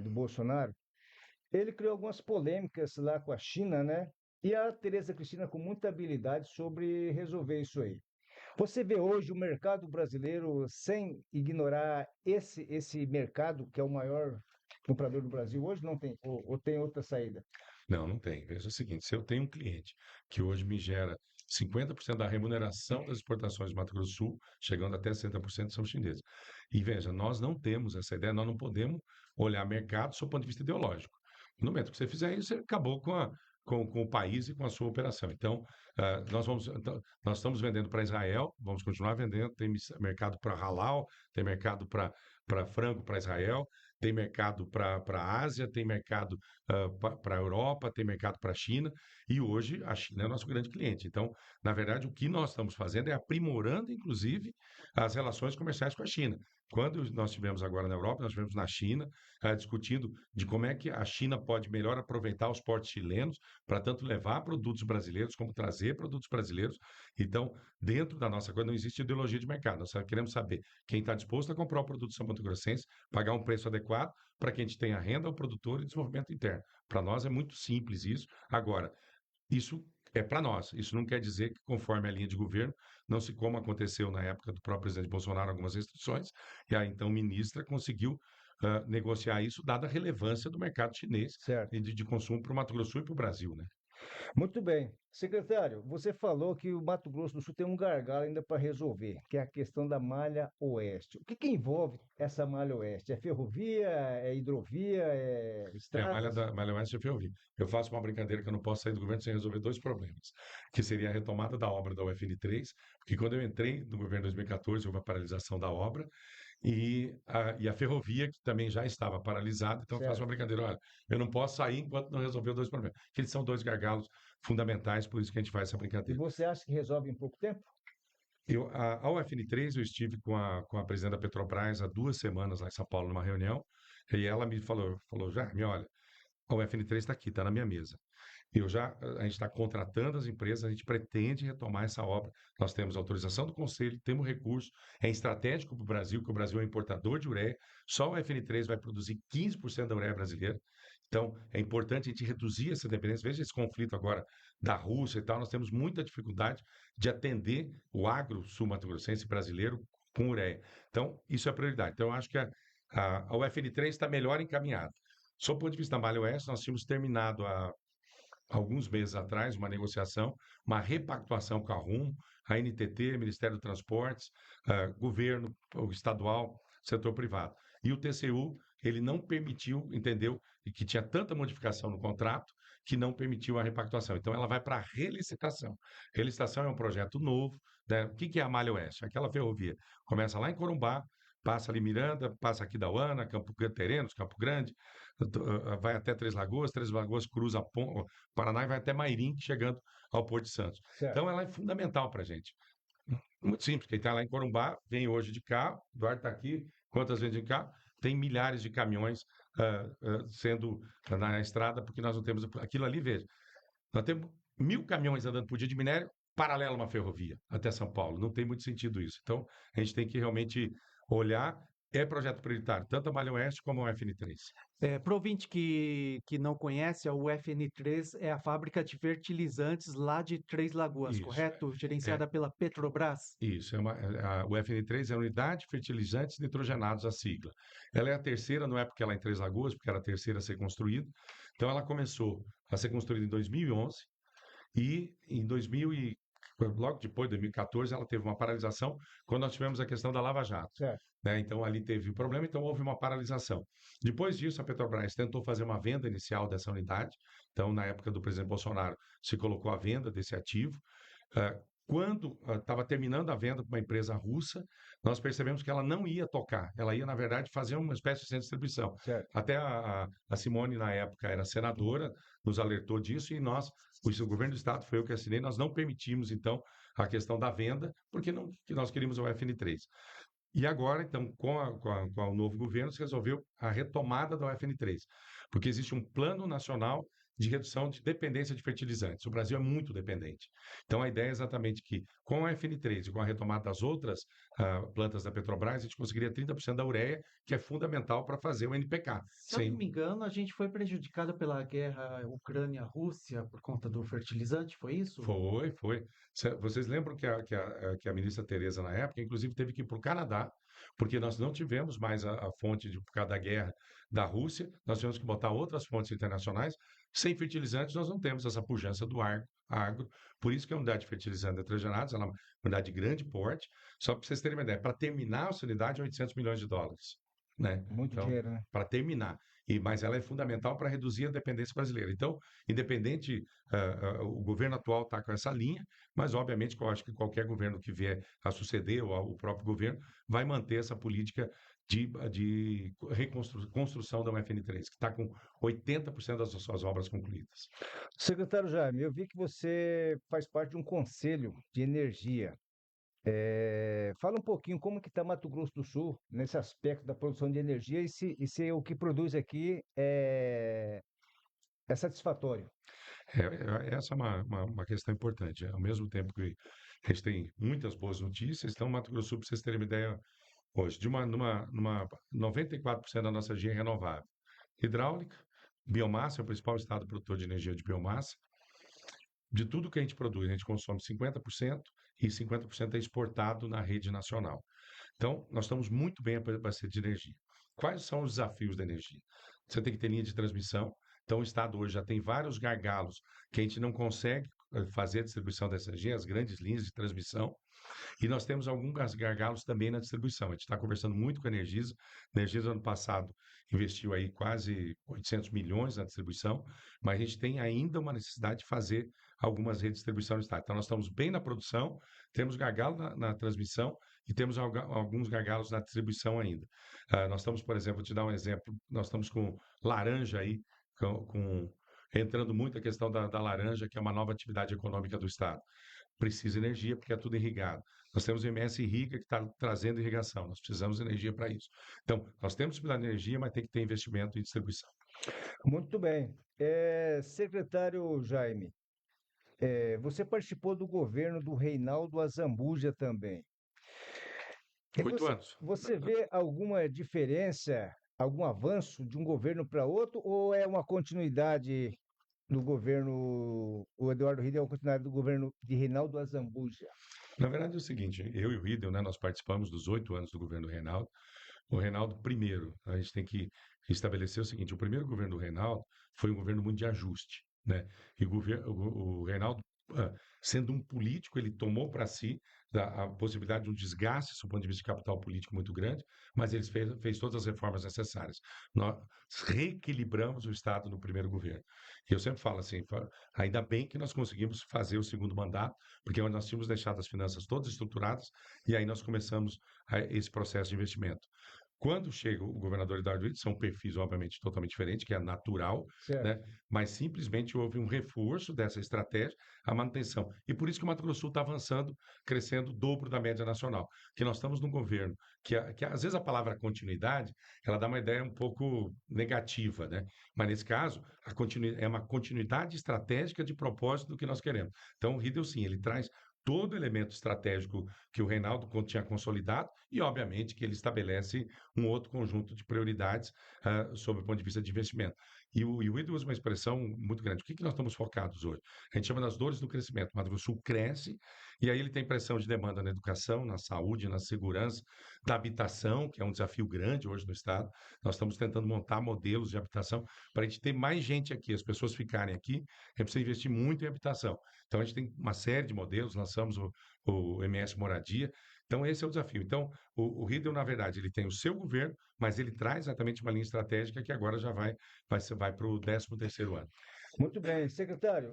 do Bolsonaro, ele criou algumas polêmicas lá com a China, né? E a Tereza Cristina com muita habilidade sobre resolver isso aí. Você vê hoje o mercado brasileiro sem ignorar esse mercado, que é o maior comprador do Brasil hoje? Não tem, ou tem outra saída? Não, não tem. Veja o seguinte, se eu tenho um cliente que hoje me gera 50% da remuneração das exportações do Mato Grosso do Sul, chegando até 60% são chineses. E veja, nós não temos essa ideia, nós não podemos olhar mercado sob o ponto de vista ideológico. No momento que você fizer isso, você acabou com o país e com a sua operação. Então, nós estamos vendendo para Israel, vamos continuar vendendo, tem mercado para halal, tem mercado para frango para Israel, tem mercado para a Ásia, tem mercado para a Europa, tem mercado para a China, e hoje a China é nosso grande cliente. Então, na verdade, o que nós estamos fazendo é aprimorando, inclusive, as relações comerciais com a China. Quando nós estivemos agora na Europa, nós estivemos na China, discutindo de como é que a China pode melhor aproveitar os portos chilenos para tanto levar produtos brasileiros como trazer produtos brasileiros. Então, dentro da nossa coisa, não existe ideologia de mercado. Nós só queremos saber quem está disposto a comprar o produto São Mato Grossense, pagar um preço adequado para que a gente tenha renda ao produtor e desenvolvimento interno. Para nós é muito simples isso. Agora, isso é para nós. Isso não quer dizer que, conforme a linha de governo, não se como aconteceu na época do próprio presidente Bolsonaro, algumas restrições, e a então ministra conseguiu negociar isso, dada a relevância do mercado chinês Certo. e de consumo para o Mato Grosso do Sul e para o Brasil, né? Muito bem. Secretário, você falou que o Mato Grosso do Sul tem um gargalo ainda para resolver, que é a questão da malha oeste. O que envolve essa malha oeste? É ferrovia, é hidrovia, é É a estradas? malha oeste é ferrovia. Eu faço uma brincadeira que eu não posso sair do governo sem resolver dois problemas, que seria a retomada da obra da UFN3, porque quando eu entrei no governo em 2014, houve a paralisação da obra, e a ferrovia, que também já estava paralisada, então eu faço uma Certo. brincadeira, olha, eu não posso sair enquanto não resolver os dois problemas, que eles são dois gargalos fundamentais, por isso que a gente faz essa E brincadeira. você acha que resolve em pouco tempo? A UFN3, eu estive com a presidente da Petrobras há 2 semanas lá em São Paulo, numa reunião, e ela me falou, Jaime, olha, a UFN3 está aqui, está na minha mesa. A gente está contratando as empresas, a gente pretende retomar essa obra. Nós temos autorização do Conselho, temos recurso, é estratégico para o Brasil, que o Brasil é importador de ureia, só o UFN3 vai produzir 15% da ureia brasileira. Então, é importante a gente reduzir essa dependência. Veja esse conflito agora da Rússia e tal, nós temos muita dificuldade de atender o agro sul-mato-grossense brasileiro com ureia. Então, isso é prioridade. Então, eu acho que a UFN3 está melhor encaminhada. Sob o ponto de vista da Malha Oeste, nós tínhamos terminado há alguns meses atrás uma negociação, uma repactuação com a RUM, a NTT, Ministério dos Transportes, governo o estadual, setor privado. E o TCU, ele não permitiu, entendeu, que tinha tanta modificação no contrato, que não permitiu a repactuação. Então, ela vai para a relicitação. Relicitação é um projeto novo, né? O que é a Malha Oeste? Aquela ferrovia começa lá em Corumbá, passa ali Miranda, passa aqui Dauana, Campo Terenos, Campo Grande, vai até Três Lagoas cruza Paraná e vai até Mairim, chegando ao Porto de Santos. Certo. Então, ela é fundamental para a gente. Muito simples, quem está lá em Corumbá, vem hoje de carro, o Eduardo está aqui, quantas vezes de carro? Tem milhares de caminhões sendo na estrada, porque nós não temos aquilo ali, veja. Nós temos 1.000 caminhões andando por dia de minério, paralelo a uma ferrovia, até São Paulo. Não tem muito sentido isso. Então, a gente tem que realmente olhar, é projeto prioritário, tanto a Malha Oeste como a UFN3. Para o ouvinte que não conhece, a UFN3 é a fábrica de fertilizantes lá de Três Lagoas, Isso, correto? Gerenciada pela Petrobras? Isso, a UFN3 é a Unidade de Fertilizantes Nitrogenados, a sigla. Ela é a terceira, não é porque ela é em Três Lagoas, porque era a terceira a ser construída. Então, ela começou a ser construída em 2011 e em logo depois, 2014, ela teve uma paralisação quando nós tivemos a questão da Lava Jato. Certo. Né? Então, ali teve um problema, então houve uma paralisação. Depois disso, a Petrobras tentou fazer uma venda inicial dessa unidade. Então, na época do presidente Bolsonaro, se colocou a venda desse ativo. Quando estava terminando a venda para uma empresa russa, nós percebemos que ela não ia tocar. Ela ia, na verdade, fazer uma espécie de centro de distribuição. Certo. Até a Simone, na época, era senadora, nos alertou disso e nós, o governo do Estado, foi eu que assinei, nós não permitimos, então, a questão da venda, porque nós queríamos o UFN3. E agora, então, com o novo governo, se resolveu a retomada da UFN3, porque existe um plano nacional de redução de dependência de fertilizantes. O Brasil é muito dependente. Então, a ideia é exatamente que, com a UFN3 e com a retomada das outras plantas da Petrobras, a gente conseguiria 30% da ureia, que é fundamental para fazer o NPK. Se eu não me engano, a gente foi prejudicado pela guerra Ucrânia-Rússia por conta do fertilizante, foi isso? Foi. Vocês lembram que a ministra Tereza, na época, inclusive teve que ir para o Canadá, porque nós não tivemos mais a fonte por causa da guerra da Rússia, nós tivemos que botar outras fontes internacionais. Sem fertilizantes, nós não temos essa pujança do agro. Por isso que a unidade de fertilizantes nitrogenados ela é uma unidade de grande porte. Só para vocês terem uma ideia, para terminar essa unidade é $800 milhões, né? Muito Então, dinheiro, né? para terminar. Mas ela é fundamental para reduzir a dependência brasileira. Então, independente, o governo atual está com essa linha, mas obviamente que eu acho que qualquer governo que vier a suceder, ou o próprio governo, vai manter essa política de construção da UFN3, que está com 80% das suas obras concluídas. Secretário Jaime, eu vi que você faz parte de um conselho de energia. Fala um pouquinho como que está Mato Grosso do Sul nesse aspecto da produção de energia e se o que produz aqui é satisfatório. Essa é uma questão importante. Ao mesmo tempo que a gente tem muitas boas notícias, então Mato Grosso do Sul, para vocês terem uma ideia, hoje, numa 94% da nossa energia é renovável. Hidráulica, biomassa, é o principal estado produtor de energia de biomassa. De tudo que a gente produz, a gente consome 50% e 50% é exportado na rede nacional. Então, nós estamos muito bem abastecidos de energia. Quais são os desafios da energia? Você tem que ter linha de transmissão. Então, o Estado hoje já tem vários gargalos que a gente não consegue fazer a distribuição dessa energia, as grandes linhas de transmissão. E nós temos alguns gargalos também na distribuição. A gente está conversando muito com a Energisa. A Energisa, ano passado, investiu aí quase 800 milhões na distribuição, mas a gente tem ainda uma necessidade de fazer algumas redes de distribuição no estado. Então, nós estamos bem na produção, temos gargalo na transmissão e temos alguns gargalos na distribuição ainda. Nós estamos, por exemplo, vou te dar um exemplo, nós estamos com laranja aí, entrando muito a questão da laranja, que é uma nova atividade econômica do estado. Precisa de energia, porque é tudo irrigado. Nós temos o MS Irriga, que está trazendo irrigação. Nós precisamos de energia para isso. Então, nós temos que de energia, mas tem que ter investimento em distribuição. Muito bem. Secretário Jaime, você participou do governo do Reinaldo Azambuja também. 8 anos. Você vê alguma diferença, algum avanço de um governo para outro, ou é uma continuidade do governo, o Eduardo Riedel é uma continuidade do governo de Reinaldo Azambuja? Na verdade é o seguinte, eu e o Riedel, né, nós participamos dos 8 anos do governo do Reinaldo. O Reinaldo, primeiro, a gente tem que estabelecer o seguinte, o primeiro governo do Reinaldo foi um governo muito de ajuste, né? E o Reinaldo, sendo um político, ele tomou para si a possibilidade de um desgaste, do ponto de vista de capital político muito grande, mas ele fez todas as reformas necessárias. Nós reequilibramos o Estado no primeiro governo. E eu sempre falo assim, ainda bem que nós conseguimos fazer o segundo mandato, porque nós tínhamos deixado as finanças todas estruturadas, e aí nós começamos esse processo de investimento. Quando chega o governador Eduardo Riedel, são perfis, obviamente, totalmente diferentes, que é natural, né? Mas simplesmente houve um reforço dessa estratégia, a manutenção. E por isso que o Mato Grosso do Sul está avançando, crescendo o dobro da média nacional. Que nós estamos num governo que às vezes a palavra continuidade, ela dá uma ideia um pouco negativa, né? Mas nesse caso, é uma continuidade estratégica de propósito do que nós queremos. Então, o Riedel, sim, ele traz todo elemento estratégico que o Reinaldo tinha consolidado e, obviamente, que ele estabelece um outro conjunto de prioridades sob o ponto de vista de investimento. E o Riedel usa uma expressão muito grande. O que nós estamos focados hoje? A gente chama das dores do crescimento. O Mato Grosso do Sul cresce e aí ele tem pressão de demanda na educação, na saúde, na segurança, da habitação, que é um desafio grande hoje no Estado. Nós estamos tentando montar modelos de habitação para a gente ter mais gente aqui, as pessoas ficarem aqui, a gente precisa investir muito em habitação. Então, a gente tem uma série de modelos, lançamos o MS Moradia. Então, esse é o desafio. Então, o Riedel, na verdade, ele tem o seu governo, mas ele traz exatamente uma linha estratégica que agora já vai para o 13º ano. Muito bem. Secretário,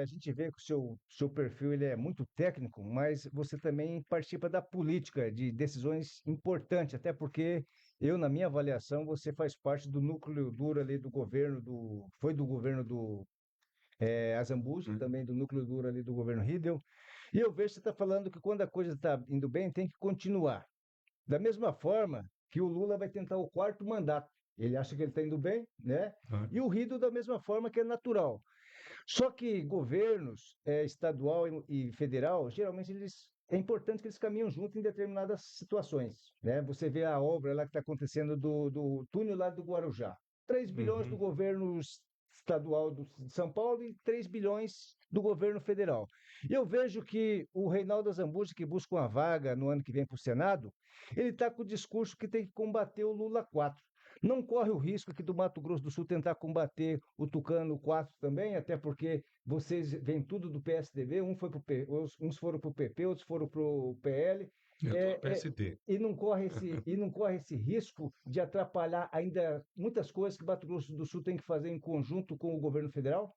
a gente vê que o seu perfil ele é muito técnico, mas você também participa da política, de decisões importantes, até porque na minha avaliação, você faz parte do núcleo duro ali do governo, foi do governo do Azambuja, também do núcleo duro ali do governo Riedel. E eu vejo que você está falando que quando a coisa está indo bem, tem que continuar. Da mesma forma que o Lula vai tentar o 4º mandato. Ele acha que ele está indo bem, né? E o Riedel da mesma forma que é natural. Só que governos estadual e federal, geralmente é importante que eles caminhem juntos em determinadas situações, né? Você vê a obra lá que está acontecendo do túnel lá do Guarujá. 3 bilhões do governo estadual de São Paulo e 3 bilhões do governo federal. E eu vejo que o Reinaldo Azambuja, que busca uma vaga no ano que vem para o Senado, ele está com o discurso que tem que combater o Lula 4. Não corre o risco aqui do Mato Grosso do Sul tentar combater o Tucano 4 também, até porque vocês vêm tudo do PSDB, uns foram para o PP, outros foram para o PL. Eu estou no PSD. E não corre esse risco de atrapalhar ainda muitas coisas que Mato Grosso do Sul tem que fazer em conjunto com o governo federal?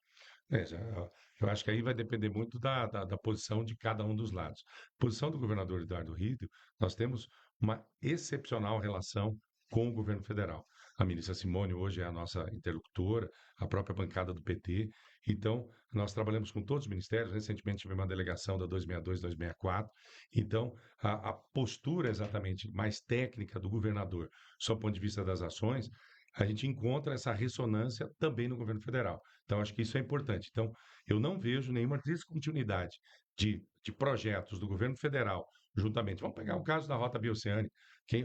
Eu acho que aí vai depender muito da posição de cada um dos lados. Posição do governador Eduardo Riedel, nós temos uma excepcional relação com o governo federal. A ministra Simone hoje é a nossa interlocutora, a própria bancada do PT. Então, nós trabalhamos com todos os ministérios. Recentemente tivemos uma delegação da 262, 264. Então, a postura exatamente mais técnica do governador, sob o ponto de vista das ações, a gente encontra essa ressonância também no governo federal. Então, acho que isso é importante. Então, eu não vejo nenhuma descontinuidade de projetos do governo federal, juntamente. Vamos pegar o caso da Rota Bioceânica,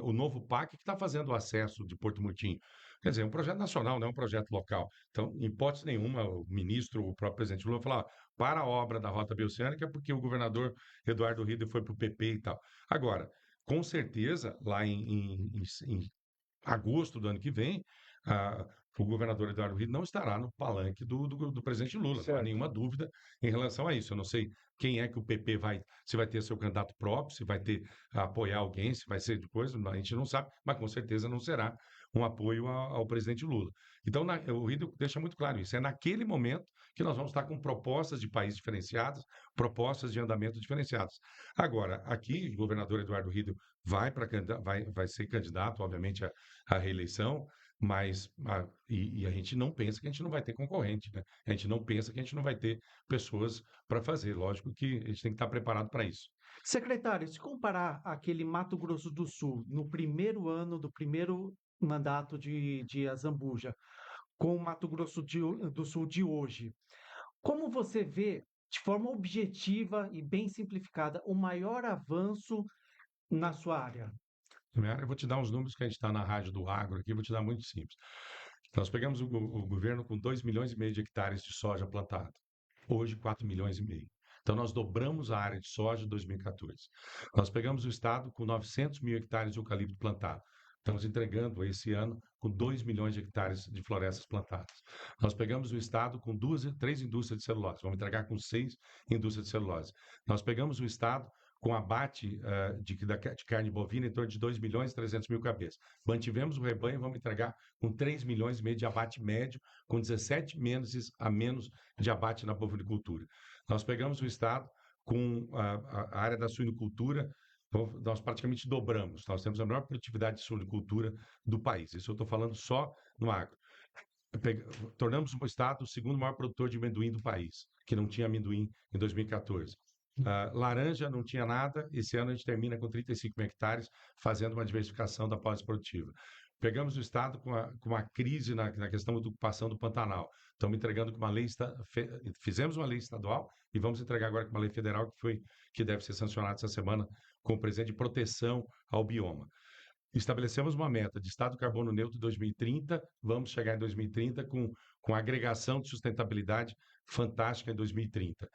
o novo PAC que está fazendo o acesso de Porto Murtinho. Quer dizer, é um projeto nacional, não é um projeto local. Então, em hipótese nenhuma, o ministro, o próprio presidente Lula falou, para a obra da Rota Bioceânica, porque o governador Eduardo Riedel foi para o PP e tal. Agora, com certeza, lá em agosto do ano que vem, o governador Eduardo Riedel não estará no palanque do presidente Lula. Não há nenhuma dúvida em relação a isso. Eu não sei quem é que o PP se vai ter seu candidato próprio, se vai ter apoiar alguém, se vai ser depois, a gente não sabe, mas com certeza não será um apoio ao presidente Lula. Então, o Riedel deixa muito claro isso. É naquele momento que nós vamos estar com propostas de país diferenciadas, propostas de andamento diferenciadas. Agora, aqui, o governador Eduardo Riedel vai ser candidato, obviamente, à reeleição, mas a gente não pensa que a gente não vai ter concorrente, né? A gente não pensa que a gente não vai ter pessoas para fazer. Lógico que a gente tem que estar preparado para isso. Secretário, se comparar aquele Mato Grosso do Sul no primeiro ano do primeiro mandato de Azambuja com o Mato Grosso do Sul de hoje, como você vê, de forma objetiva e bem simplificada, o maior avanço na sua área? Na minha área, eu vou te dar uns números que a gente está na rádio do agro aqui, vou te dar muito simples. Nós pegamos o governo com 2,5 milhões de hectares de soja plantada. Hoje, 4,5 milhões. Então, nós dobramos a área de soja em 2014. Nós pegamos o estado com 900 mil hectares de eucalipto plantado. Estamos entregando esse ano com 2 milhões de hectares de florestas plantadas. Nós pegamos o estado com 3 indústrias de celulose. Vamos entregar com 6 indústrias de celulose. Nós pegamos o estado com abate de carne bovina em torno de 2 milhões e 300 mil cabeças. Mantivemos o rebanho e vamos entregar com 3 milhões e meio de abate médio, com 17 meses a menos de abate na bovinicultura. Nós pegamos o estado com a área da suinocultura, nós praticamente dobramos. Nós temos a maior produtividade de suinocultura do país. Isso eu estou falando só no agro. Tornamos o estado o segundo maior produtor de amendoim do país, que não tinha amendoim em 2014. Laranja não tinha nada, esse ano a gente termina com 35 hectares, fazendo uma diversificação da pós-produtiva. Pegamos o estado com uma crise na questão da ocupação do Pantanal. Estamos entregando com uma lei, fizemos uma lei estadual e vamos entregar agora com uma lei federal que deve ser sancionada essa semana com o presidente de proteção ao bioma. Estabelecemos uma meta de estado carbono neutro em 2030, vamos chegar em 2030 com agregação de sustentabilidade fantástica em 2030.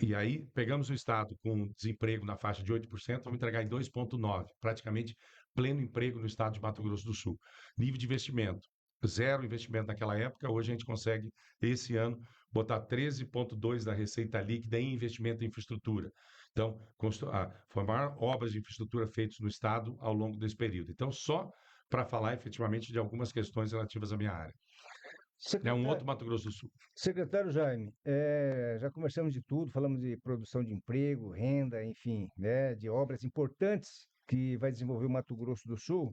E aí, pegamos o estado com desemprego na faixa de 8%, vamos entregar em 2,9%, praticamente pleno emprego no estado de Mato Grosso do Sul. Nível de investimento, zero investimento naquela época, hoje a gente consegue, esse ano, botar 13,2% da receita líquida em investimento em infraestrutura. Então, foi a maior obra de infraestrutura feitas no estado ao longo desse período. Então, só para falar efetivamente de algumas questões relativas à minha área. É um outro Mato Grosso do Sul. Secretário Jaime, já conversamos de tudo, falamos de produção de emprego, renda, enfim, né, de obras importantes que vai desenvolver o Mato Grosso do Sul,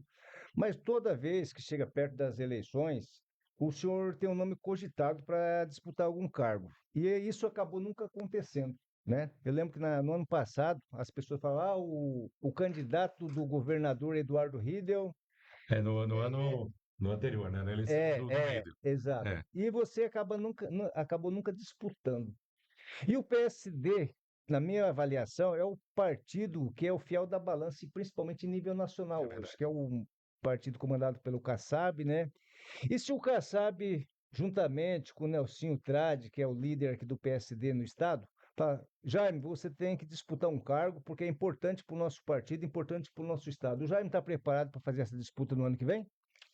mas toda vez que chega perto das eleições, o senhor tem um nome cogitado para disputar algum cargo. E isso acabou nunca acontecendo, né? Eu lembro que no ano passado as pessoas falavam, o candidato do governador Eduardo Riedel... No anterior, né? Na eleição do Riedel. Exato. E você acabou nunca disputando. E o PSD, na minha avaliação, é o partido que é o fiel da balança, principalmente em nível nacional hoje, que é o partido comandado pelo Kassab, né? E se o Kassab juntamente com o Nelsinho Trade, que é o líder aqui do PSD no estado, fala, Jaime, você tem que disputar um cargo porque é importante para o nosso partido, importante para o nosso estado. O Jaime está preparado para fazer essa disputa no ano que vem?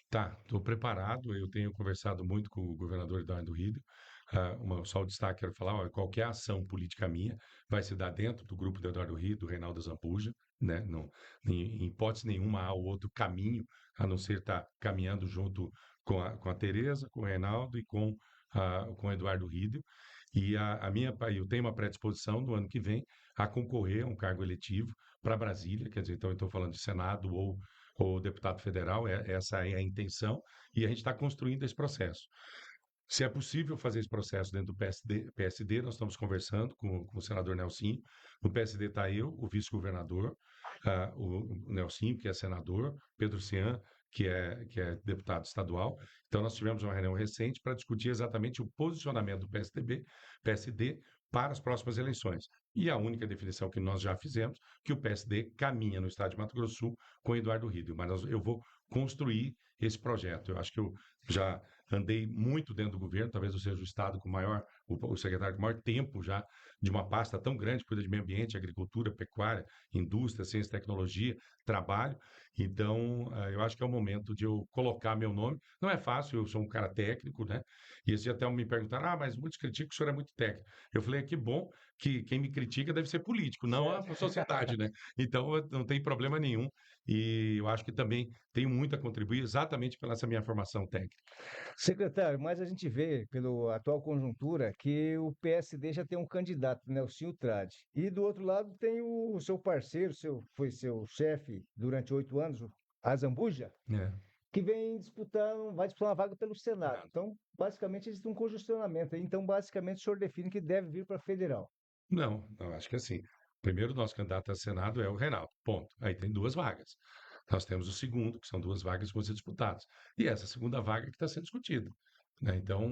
Tá, estou preparado. Eu tenho conversado muito com o governador Eduardo Rio. Só o destaque, quero falar, ó, qualquer ação política minha vai se dar dentro do grupo do Eduardo Rio, do Reinaldo Zambuja, né? Não, em hipótese nenhuma há outro caminho, a não ser estar caminhando junto com a Tereza, com o Reinaldo e com o Eduardo Rio. E eu tenho uma predisposição no ano que vem a concorrer a um cargo eletivo para Brasília, quer dizer, então eu estou falando de Senado ou deputado federal, essa é a intenção, e a gente está construindo esse processo. Se é possível fazer esse processo dentro do PSD, nós estamos conversando com o senador Nelsinho. No PSD está eu, o vice-governador, o Nelsinho, que é senador, Pedro Cian, que é deputado estadual. Então, nós tivemos uma reunião recente para discutir exatamente o posicionamento do PSD para as próximas eleições. E a única definição que nós já fizemos, que o PSD caminha no estado de Mato Grosso do Sul com Eduardo Rio. Mas eu vou construir esse projeto. Eu acho que eu já andei muito dentro do governo, talvez eu seja o estado com o secretário com maior tempo já de uma pasta tão grande, cuida de meio ambiente, agricultura, pecuária, indústria, ciência e tecnologia, trabalho. Então, eu acho que é o momento de eu colocar meu nome. Não é fácil, eu sou um cara técnico, né? E esse dia até me perguntaram, mas muitos criticam que o senhor é muito técnico. Eu falei, que bom que quem me critica deve ser político, não a sociedade, né? Então, não tem problema nenhum. E eu acho que também tenho muito a contribuir exatamente pela essa minha formação técnica. Secretário, mas a gente vê, pela atual conjuntura, que o PSD já tem um candidato, Nelsinho Trade. E do outro lado tem o seu parceiro, foi seu chefe durante 8 anos, a Zambuja, que vai disputar uma vaga pelo Senado. Então, basicamente, existe um congestionamento. Então, basicamente, o senhor define que deve vir para federal. Não, acho que assim. Primeiro, nosso candidato a Senado é o Reinaldo, ponto. Aí tem 2 vagas. Nós temos o segundo, que são 2 vagas que vão ser disputadas. E essa segunda vaga que está sendo discutida. Né? Então,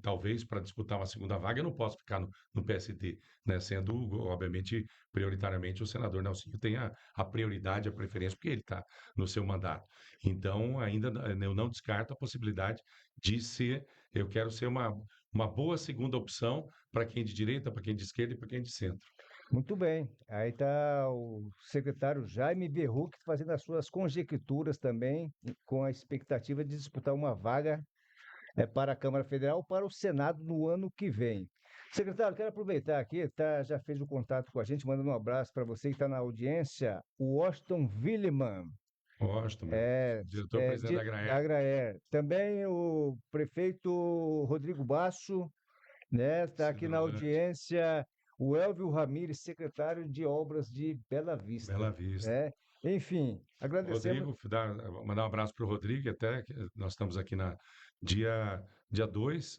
talvez para disputar uma segunda vaga eu não posso ficar no PSD, né? Sendo, obviamente, prioritariamente o senador Nelsinho tem a prioridade, a preferência, porque ele está no seu mandato. Então, ainda eu não descarto a possibilidade de eu quero ser uma boa segunda opção para quem de direita, para quem de esquerda e para quem de centro. Muito bem. Aí está o secretário Jaime Berruc fazendo as suas conjecturas também, com a expectativa de disputar uma vaga para a Câmara Federal, para o Senado no ano que vem. Secretário, quero aproveitar aqui, já fez o contato com a gente, mandando um abraço para você que está na audiência, o Washington Willeman. Washington, diretor-presidente da Agraer. Agraer. Também o prefeito Rodrigo Basso, né, está aqui na audiência. O Elvio Ramires, secretário de Obras de Bela Vista. Bela Vista. Né? Enfim, agradecemos. Rodrigo, mandar um abraço para o Rodrigo, até que nós estamos aqui dia 2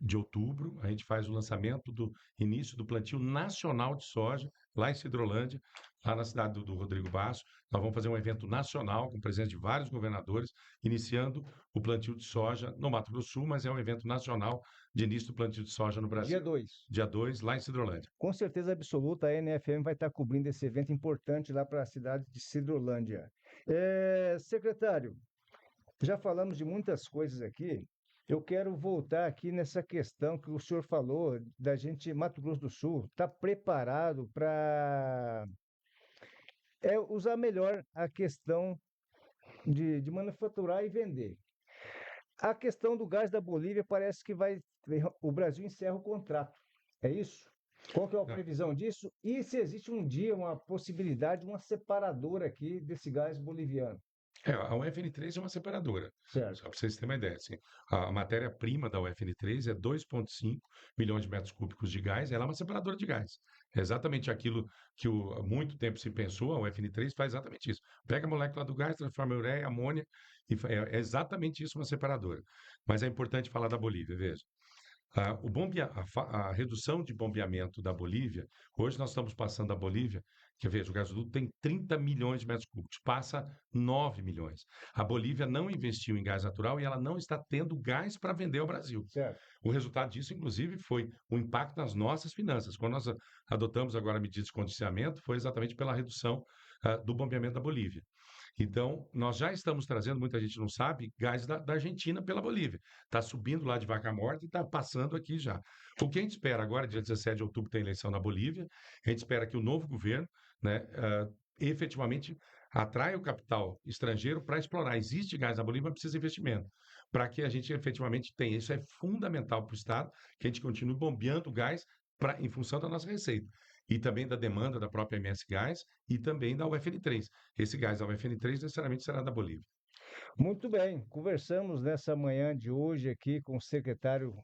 de outubro, a gente faz o lançamento do início do plantio nacional de soja, lá em Sidrolândia, lá na cidade do Rodrigo Basso. Nós vamos fazer um evento nacional com presença de vários governadores, iniciando o plantio de soja no Mato Grosso do Sul, mas é um evento nacional de início do plantio de soja no Brasil. Dia 2. Dia 2, lá em Sidrolândia. Com certeza absoluta, a NFM vai estar cobrindo esse evento importante lá para a cidade de Sidrolândia. Secretário, já falamos de muitas coisas aqui. Eu quero voltar aqui nessa questão que o senhor falou da gente, Mato Grosso do Sul, está preparado para usar melhor a questão de manufaturar e vender. A questão do gás da Bolívia parece que o Brasil encerra o contrato. É isso? Qual que é a previsão disso? E se existe um dia uma possibilidade, uma separadora aqui desse gás boliviano? A UFN3 é uma separadora, certo. Só para vocês terem uma ideia. Assim, a matéria-prima da UFN3 é 2,5 milhões de metros cúbicos de gás, ela é uma separadora de gás. É exatamente aquilo que há muito tempo se pensou, a UFN3 faz exatamente isso. Pega a molécula do gás, transforma em ureia, amônia, e é exatamente isso uma separadora. Mas é importante falar da Bolívia, veja. A redução de bombeamento da Bolívia, hoje nós estamos passando a Bolívia, que veja, o gasoduto tem 30 milhões de metros cúbicos, passa 9 milhões. A Bolívia não investiu em gás natural e ela não está tendo gás para vender ao Brasil. Certo. O resultado disso, inclusive, foi o impacto nas nossas finanças. Quando nós adotamos agora medidas de condicionamento, foi exatamente pela redução do bombeamento da Bolívia. Então, nós já estamos trazendo, muita gente não sabe, gás da Argentina pela Bolívia. Está subindo lá de Vaca Morta e está passando aqui já. O que a gente espera agora, dia 17 de outubro, tem eleição na Bolívia, a gente espera que o novo governo, né, efetivamente atraia o capital estrangeiro para explorar. Existe gás na Bolívia, mas precisa de investimento. Para que a gente efetivamente tenha. Isso é fundamental para o Estado, que a gente continue bombeando o gás em função da nossa receita. E também da demanda da própria MS Gás e também da UFN3. Esse gás da UFN3 necessariamente será da Bolívia. Muito bem, conversamos nessa manhã de hoje aqui com o secretário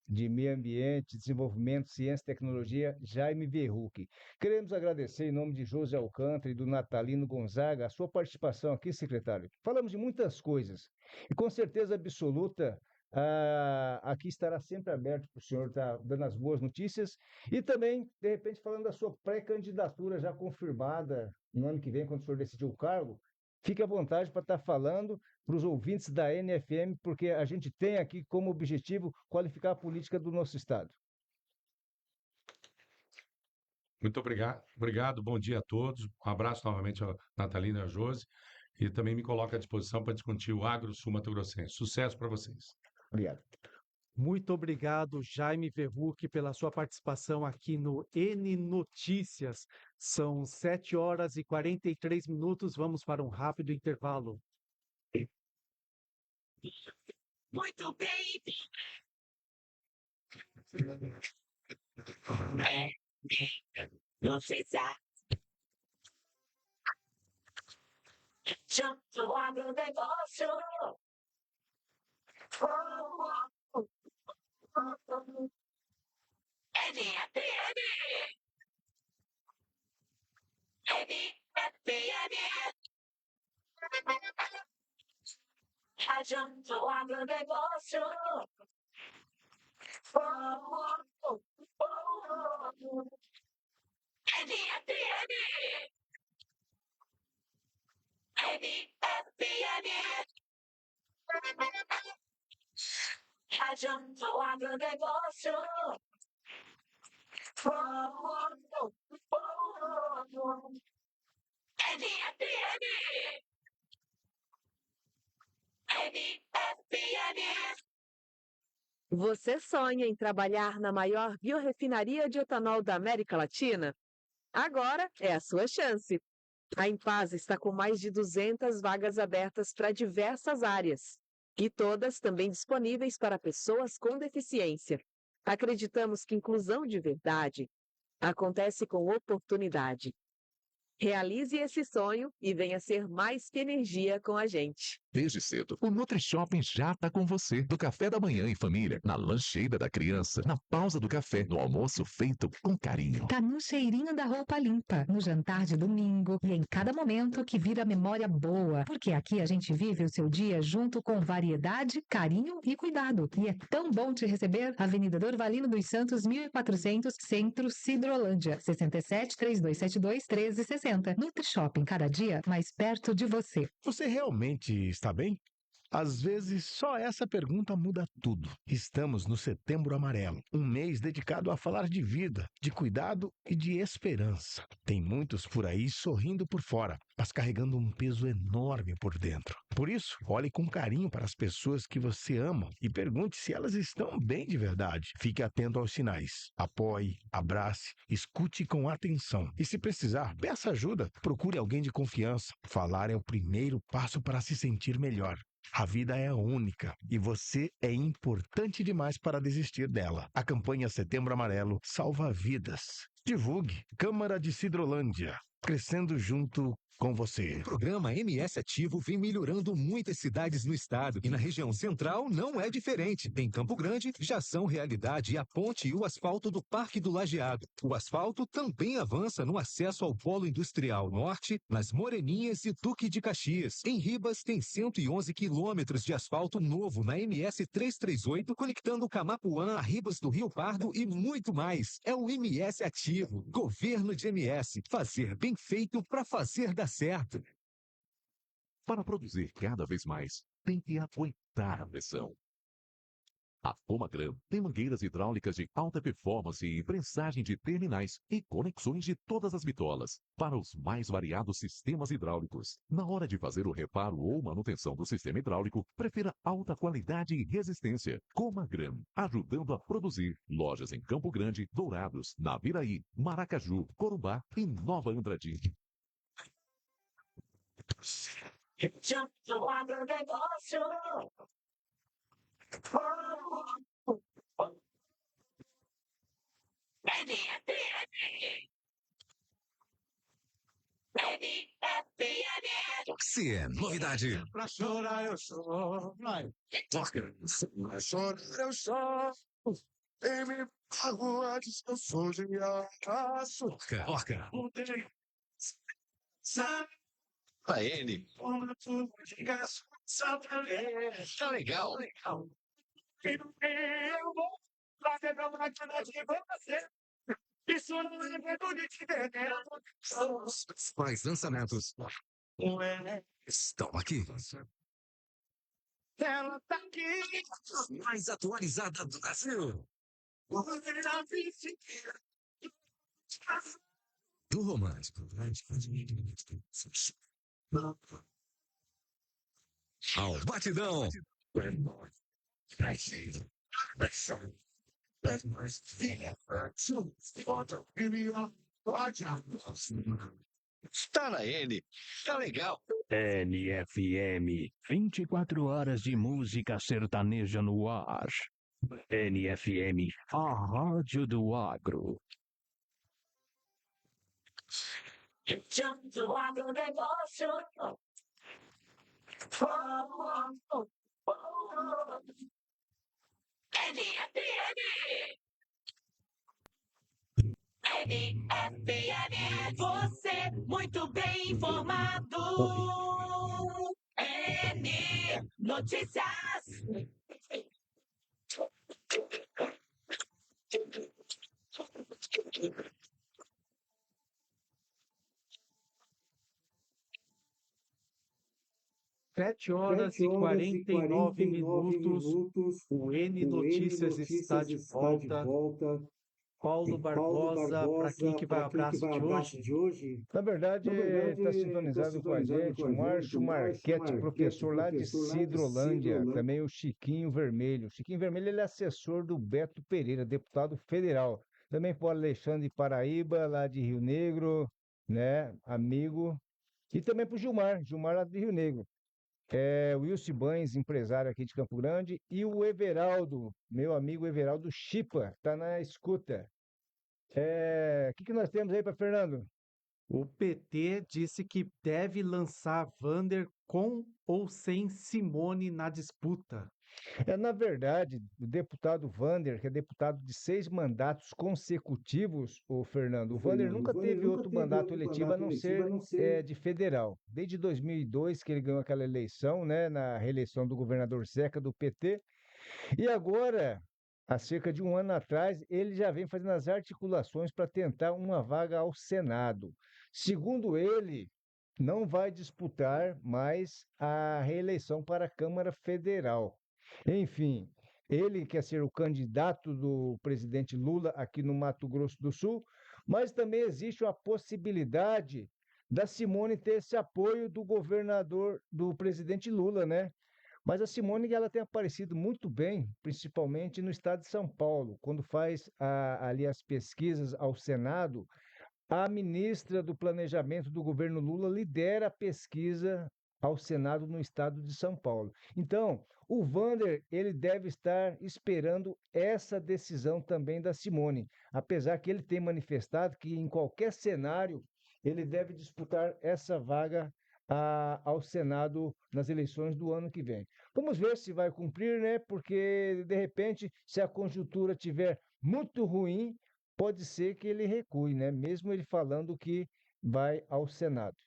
de Meio Ambiente, Desenvolvimento, Ciência e Tecnologia, Jaime Verrucchi. Queremos agradecer, em nome de José Alcântara e do Natalino Gonzaga, a sua participação aqui, secretário. Falamos de muitas coisas e, com certeza absoluta, aqui estará sempre aberto para o senhor estar dando as boas notícias e também, de repente, falando da sua pré-candidatura já confirmada no ano que vem, quando o senhor decidiu o cargo. Fique à vontade para estar falando para os ouvintes da NFM, porque a gente tem aqui como objetivo qualificar a política do nosso Estado. Muito obrigado. Obrigado, bom dia a todos. Um abraço novamente a Natalina e a Josi. E também me coloco à disposição para discutir o Agro Sul Mato Grossense. Sucesso para vocês. Obrigado. Muito obrigado, Jaime Verrucchi, pela sua participação aqui no N Notícias. São 7 horas e 43 minutos. Vamos para um rápido intervalo. Muito bem. Notícia. Junto ao agronegócio. Junto ao agronegócio. Junto ao agronegócio. Você sonha em trabalhar na maior biorefinaria de etanol da América Latina? Agora é a sua chance. A Enpasa está com mais de 200 vagas abertas para diversas áreas, e todas também disponíveis para pessoas com deficiência. Acreditamos que inclusão de verdade acontece com oportunidade. Realize esse sonho e venha ser mais que energia com a gente. Desde cedo, o NutriShopping já está com você. Do café da manhã em família, na lancheira da criança, na pausa do café, no almoço feito com carinho. Tá no cheirinho da roupa limpa, no jantar de domingo e em cada momento que vira memória boa. Porque aqui a gente vive o seu dia junto com variedade, carinho e cuidado. E é tão bom te receber. Avenida Dorvalino dos Santos, 1400, Centro, Sidrolândia. 67-3272-1360. NutriShopping, cada dia mais perto de você. Você realmente está bem? Às vezes, só essa pergunta muda tudo. Estamos no Setembro Amarelo, um mês dedicado a falar de vida, de cuidado e de esperança. Tem muitos por aí sorrindo por fora, mas carregando um peso enorme por dentro. Por isso, olhe com carinho para as pessoas que você ama e pergunte se elas estão bem de verdade. Fique atento aos sinais. Apoie, abrace, escute com atenção. E se precisar, peça ajuda. Procure alguém de confiança. Falar é o primeiro passo para se sentir melhor. A vida é única e você é importante demais para desistir dela. A campanha Setembro Amarelo salva vidas. Divulgue. Câmara de Sidrolândia. Crescendo junto com você. O programa MS Ativo vem melhorando muitas cidades no estado e na região central não é diferente. Em Campo Grande, já são realidade a ponte e o asfalto do Parque do Lajeado. O asfalto também avança no acesso ao Polo Industrial Norte, nas Moreninhas e Duque de Caxias. Em Ribas, tem 111 quilômetros de asfalto novo na MS 338, conectando Camapuã a Ribas do Rio Pardo e muito mais. É o MS Ativo, Governo de MS. Fazer bem feito para fazer dar certo. Para produzir cada vez mais, tem que aguentar a pressão. A Comagram tem mangueiras hidráulicas de alta performance e prensagem de terminais e conexões de todas as bitolas para os mais variados sistemas hidráulicos. Na hora de fazer o reparo ou manutenção do sistema hidráulico, prefira alta qualidade e resistência. Comagram, ajudando a produzir. Lojas em Campo Grande, Dourados, Naviraí, Maracaju, Corumbá e Nova Andradina. Se é novidade, Pra chorar eu choro, toca. pra chorar eu choro. E me pago antes que eu sou de aço. Toca. Sabe Pra ele, como tu de gasto, só pra ver. tá legal. E no meu vou fazer pra máquina de você. Isso não é medo de te perder. Os principais lançamentos estão aqui. Ela tá aqui. Mais atualizada do Brasil. Você já disse. Do romântico. Ao batidão. Tá na N. Tá legal. NFM, 24 horas de música sertaneja no ar. NFM, a rádio do agro. Do agronegócio. NFM, você muito bem informado. N Notícias. Sete horas e 49 minutos. O N Notícias está de volta. Paulo Barbosa, para quem que vai o abraço de hoje? Na verdade, está sintonizado com a gente o Márcio Marchetti, professor lá de Sidrolândia, também o Chiquinho Vermelho. O Chiquinho Vermelho ele é assessor do Beto Pereira, deputado federal. Também para o Alexandre Paraíba, lá de Rio Negro, né, amigo. E também para o Gilmar lá de Rio Negro. O Wilson Banes, empresário aqui de Campo Grande, e o Everaldo, meu amigo Everaldo Chipa, está na escuta. O que nós temos aí para Fernando? O PT disse que deve lançar Vander com ou sem Simone na disputa. Na verdade, o deputado Vander, que é deputado de 6 mandatos consecutivos, o Fernando, o Vander nunca teve outro mandato eletivo a não ser de federal. Desde 2002 que ele ganhou aquela eleição, né, na reeleição do governador Zeca do PT. E agora, há cerca de um ano atrás, ele já vem fazendo as articulações para tentar uma vaga ao Senado. Segundo ele, não vai disputar mais a reeleição para a Câmara Federal. Enfim, ele quer ser o candidato do presidente Lula aqui no Mato Grosso do Sul, mas também existe a possibilidade da Simone ter esse apoio do governador, do presidente Lula, né? Mas a Simone ela tem aparecido muito bem, principalmente no estado de São Paulo, quando faz ali as pesquisas ao Senado. A ministra do Planejamento do governo Lula lidera a pesquisa ao Senado no estado de São Paulo. Então, o Vander, ele deve estar esperando essa decisão também da Simone, apesar que ele tem manifestado que em qualquer cenário ele deve disputar essa vaga ao Senado nas eleições do ano que vem. Vamos ver se vai cumprir, né? Porque, de repente, se a conjuntura tiver muito ruim, pode ser que ele recue, né? Mesmo ele falando que vai ao Senado.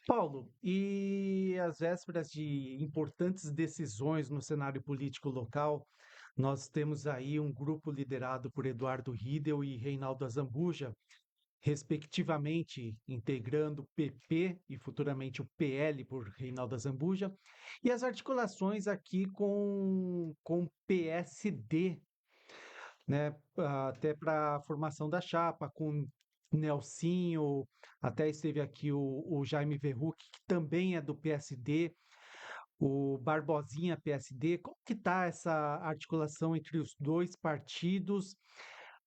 Paulo, e às vésperas de importantes decisões no cenário político local, nós temos aí um grupo liderado por Eduardo Riedel e Reinaldo Azambuja, respectivamente integrando o PP e futuramente o PL por Reinaldo Azambuja, e as articulações aqui com o PSD, né, até para a formação da chapa, com Nelsinho, até esteve aqui o Jaime Verruc, que também é do PSD, o Barbosinha PSD. Como que está essa articulação entre os dois partidos,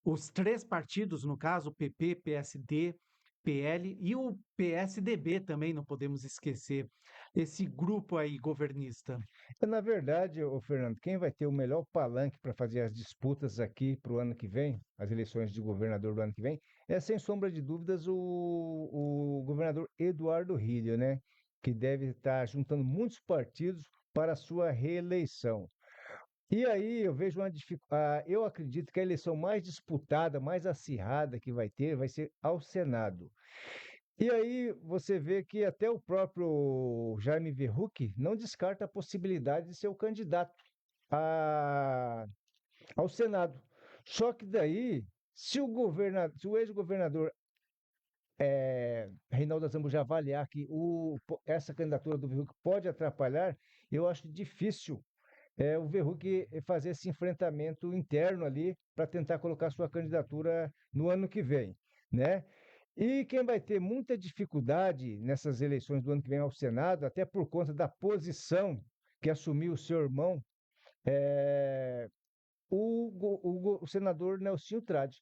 os três partidos, no caso, PP, PSD, PL e o PSDB também, não podemos esquecer, esse grupo aí governista? Na verdade, ô Fernando, quem vai ter o melhor palanque para fazer as disputas aqui para o ano que vem, as eleições de governador do ano que vem, é sem sombra de dúvidas o governador Eduardo Rilho, né? Que deve estar juntando muitos partidos para a sua reeleição. E aí eu vejo eu acredito que a eleição mais disputada, mais acirrada que vai ter, vai ser ao Senado. E aí você vê que até o próprio Jaime Verruc não descarta a possibilidade de ser o candidato ao Senado. Só que daí, se o ex-governador Reinaldo Azambuja avaliar que essa candidatura do Verruc pode atrapalhar, eu acho difícil o Verruc fazer esse enfrentamento interno ali para tentar colocar sua candidatura no ano que vem, né? E quem vai ter muita dificuldade nessas eleições do ano que vem ao Senado, até por conta da posição que assumiu o seu irmão, é o senador Nelsinho Trade.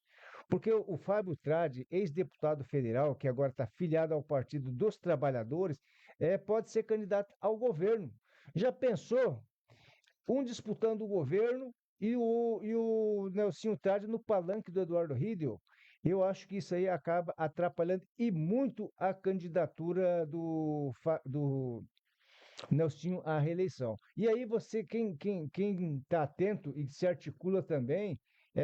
Porque o Fábio Trade, ex-deputado federal, que agora está filiado ao Partido dos Trabalhadores, pode ser candidato ao governo. Já pensou? Um disputando o governo e o Nelsinho Trade no palanque do Eduardo Rilho. Eu acho que isso aí acaba atrapalhando e muito a candidatura do Nelsinho à reeleição. E aí quem está atento e se articula também,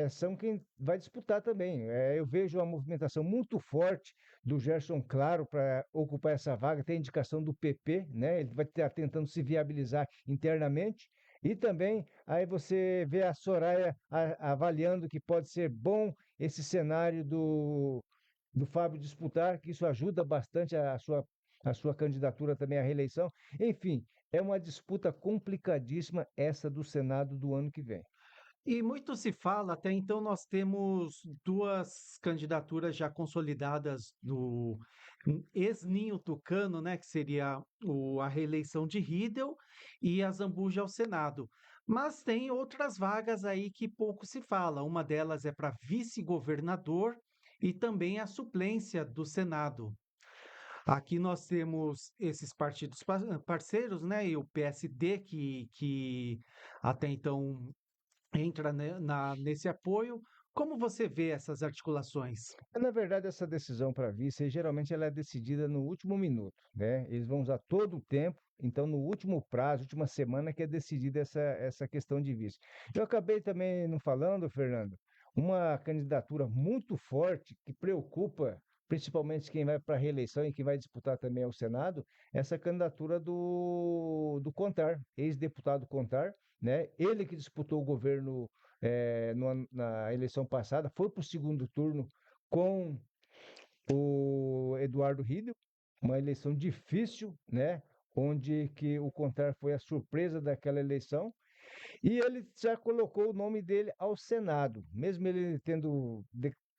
são quem vai disputar também. Eu vejo uma movimentação muito forte do Gerson Claro para ocupar essa vaga, tem indicação do PP, né? Ele vai estar tentando se viabilizar internamente. E também aí você vê a Soraya avaliando que pode ser bom esse cenário do Fábio disputar, que isso ajuda bastante a sua candidatura também à reeleição. Enfim, é uma disputa complicadíssima essa do Senado do ano que vem. E muito se fala, até então nós temos duas candidaturas já consolidadas do ex-ninho tucano, né, que seria a reeleição de Riedel e a Zambuja ao Senado. Mas tem outras vagas aí que pouco se fala. Uma delas é para vice-governador e também a suplência do Senado. Aqui nós temos esses partidos parceiros, né, e o PSD que até então entra nesse apoio. Como você vê essas articulações? Na verdade, essa decisão para vice, geralmente ela é decidida no último minuto, né? Eles vão usar todo o tempo, então no último prazo, última semana que é decidida essa questão de vice. Eu acabei também não falando, Fernando, uma candidatura muito forte que preocupa principalmente quem vai para a reeleição e quem vai disputar também ao Senado, essa candidatura do Contar, ex-deputado Contar, né? Ele que disputou o governo na eleição passada, foi para o segundo turno com o Eduardo Rilho, uma eleição difícil, né? Onde que o Contar foi a surpresa daquela eleição, e ele já colocou o nome dele ao Senado, mesmo ele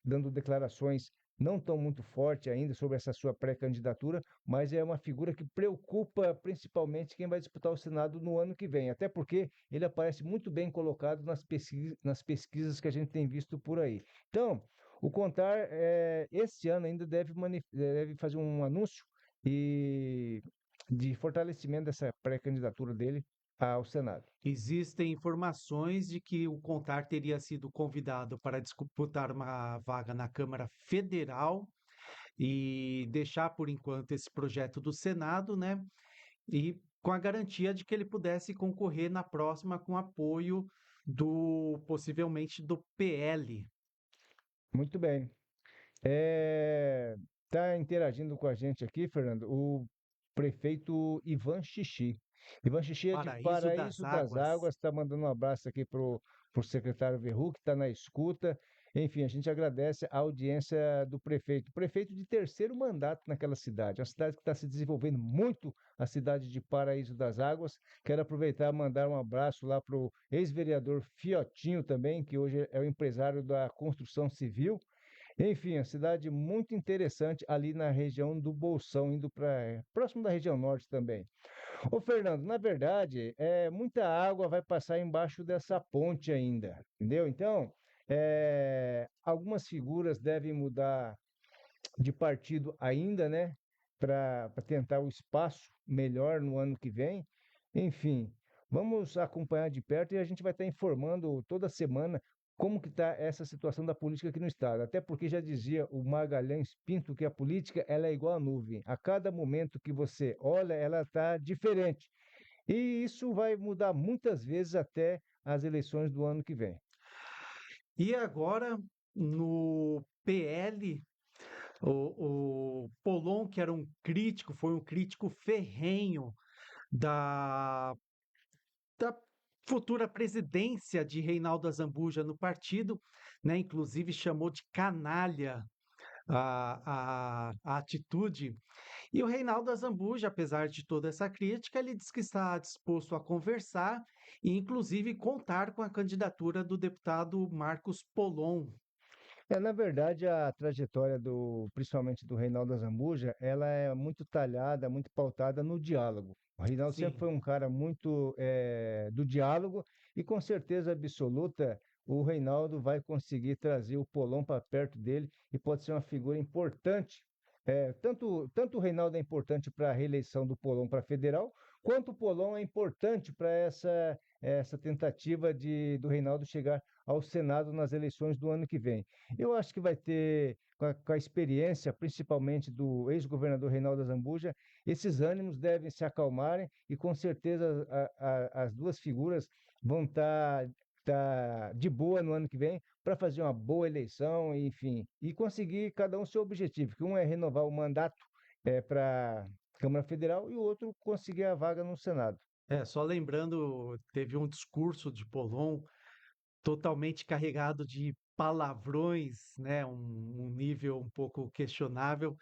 dando declarações não tão muito forte ainda sobre essa sua pré-candidatura, mas é uma figura que preocupa principalmente quem vai disputar o Senado no ano que vem, até porque ele aparece muito bem colocado nas pesquisas que a gente tem visto por aí. Então, o Contar, esse ano ainda deve fazer um anúncio de fortalecimento dessa pré-candidatura dele ao Senado. Existem informações de que o Contar teria sido convidado para disputar uma vaga na Câmara Federal e deixar por enquanto esse projeto do Senado, né? E com a garantia de que ele pudesse concorrer na próxima com apoio possivelmente do PL. Muito bem. Está interagindo com a gente aqui, Fernando, o prefeito Ivan Xixi. Ivan Xixi é de Paraíso das Águas, está mandando um abraço aqui para o secretário Verruc, que está na escuta. Enfim, a gente agradece a audiência do prefeito de terceiro mandato naquela cidade, uma cidade que está se desenvolvendo muito, a cidade de Paraíso das Águas. Quero aproveitar e mandar um abraço lá para o ex-vereador Fiotinho também, que hoje é o empresário da construção civil. Enfim, a cidade muito interessante ali na região do Bolsão, indo para próximo da região norte também. Ô Fernando, na verdade, muita água vai passar embaixo dessa ponte ainda, entendeu? Então, algumas figuras devem mudar de partido ainda, né? Para tentar o espaço melhor no ano que vem. Enfim, vamos acompanhar de perto e a gente vai estar informando toda semana como que está essa situação da política aqui no estado. Até porque já dizia o Magalhães Pinto que a política ela é igual a nuvem. A cada momento que você olha, ela está diferente. E isso vai mudar muitas vezes até as eleições do ano que vem. E agora, no PL, o Polon, que era um crítico, foi um crítico ferrenho da futura presidência de Reinaldo Azambuja no partido, né? Inclusive chamou de canalha a atitude. E o Reinaldo Azambuja, apesar de toda essa crítica, ele diz que está disposto a conversar e, inclusive, contar com a candidatura do deputado Marcos Polon. Na verdade, a trajetória principalmente do Reinaldo Azambuja, ela é muito talhada, muito pautada no diálogo. O Reinaldo sempre foi um cara muito do diálogo e com certeza absoluta o Reinaldo vai conseguir trazer o Polon para perto dele e pode ser uma figura importante. Tanto o Reinaldo é importante para a reeleição do Polon para federal, quanto o Polon é importante para essa tentativa do Reinaldo chegar ao Senado nas eleições do ano que vem. Eu acho que vai ter, com a experiência, principalmente do ex-governador Reinaldo Azambuja, esses ânimos devem se acalmarem e com certeza as duas figuras vão estar de boa no ano que vem para fazer uma boa eleição, enfim, e conseguir cada um seu objetivo, que um é renovar o mandato para a Câmara Federal e o outro conseguir a vaga no Senado. Só lembrando, teve um discurso de Polon totalmente carregado de palavrões, né? Um nível um pouco questionável,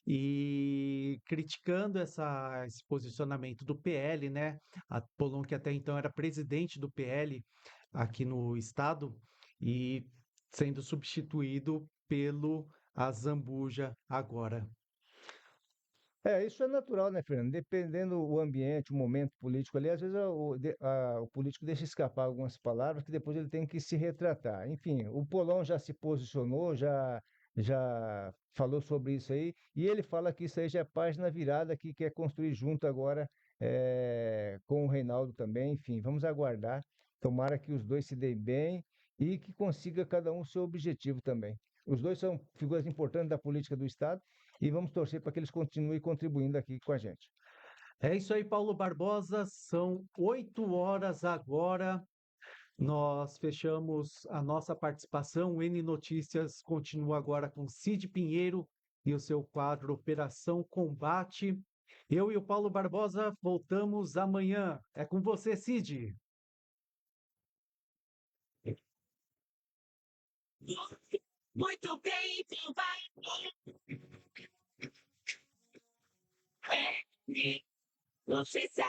e criticando esse posicionamento do PL, né? A Polon, que até então era presidente do PL aqui no estado, e sendo substituído pelo Azambuja agora. Isso é natural, né, Fernando? Dependendo do ambiente, o momento político ali, às vezes o político deixa escapar algumas palavras que depois ele tem que se retratar. Enfim, o Polon já se posicionou, já falou sobre isso aí, e ele fala que isso aí já é página virada, que quer construir junto agora com o Reinaldo também. Enfim, vamos aguardar. Tomara que os dois se deem bem e que consiga cada um o seu objetivo também. Os dois são figuras importantes da política do Estado e vamos torcer para que eles continuem contribuindo aqui com a gente. É isso aí, Paulo Barbosa. São 8h agora. Nós fechamos a nossa participação. O N Notícias continua agora com Cid Pinheiro e o seu quadro Operação Combate. Eu e o Paulo Barbosa voltamos amanhã. É com você, Cid. Muito bem, vai. Notícias.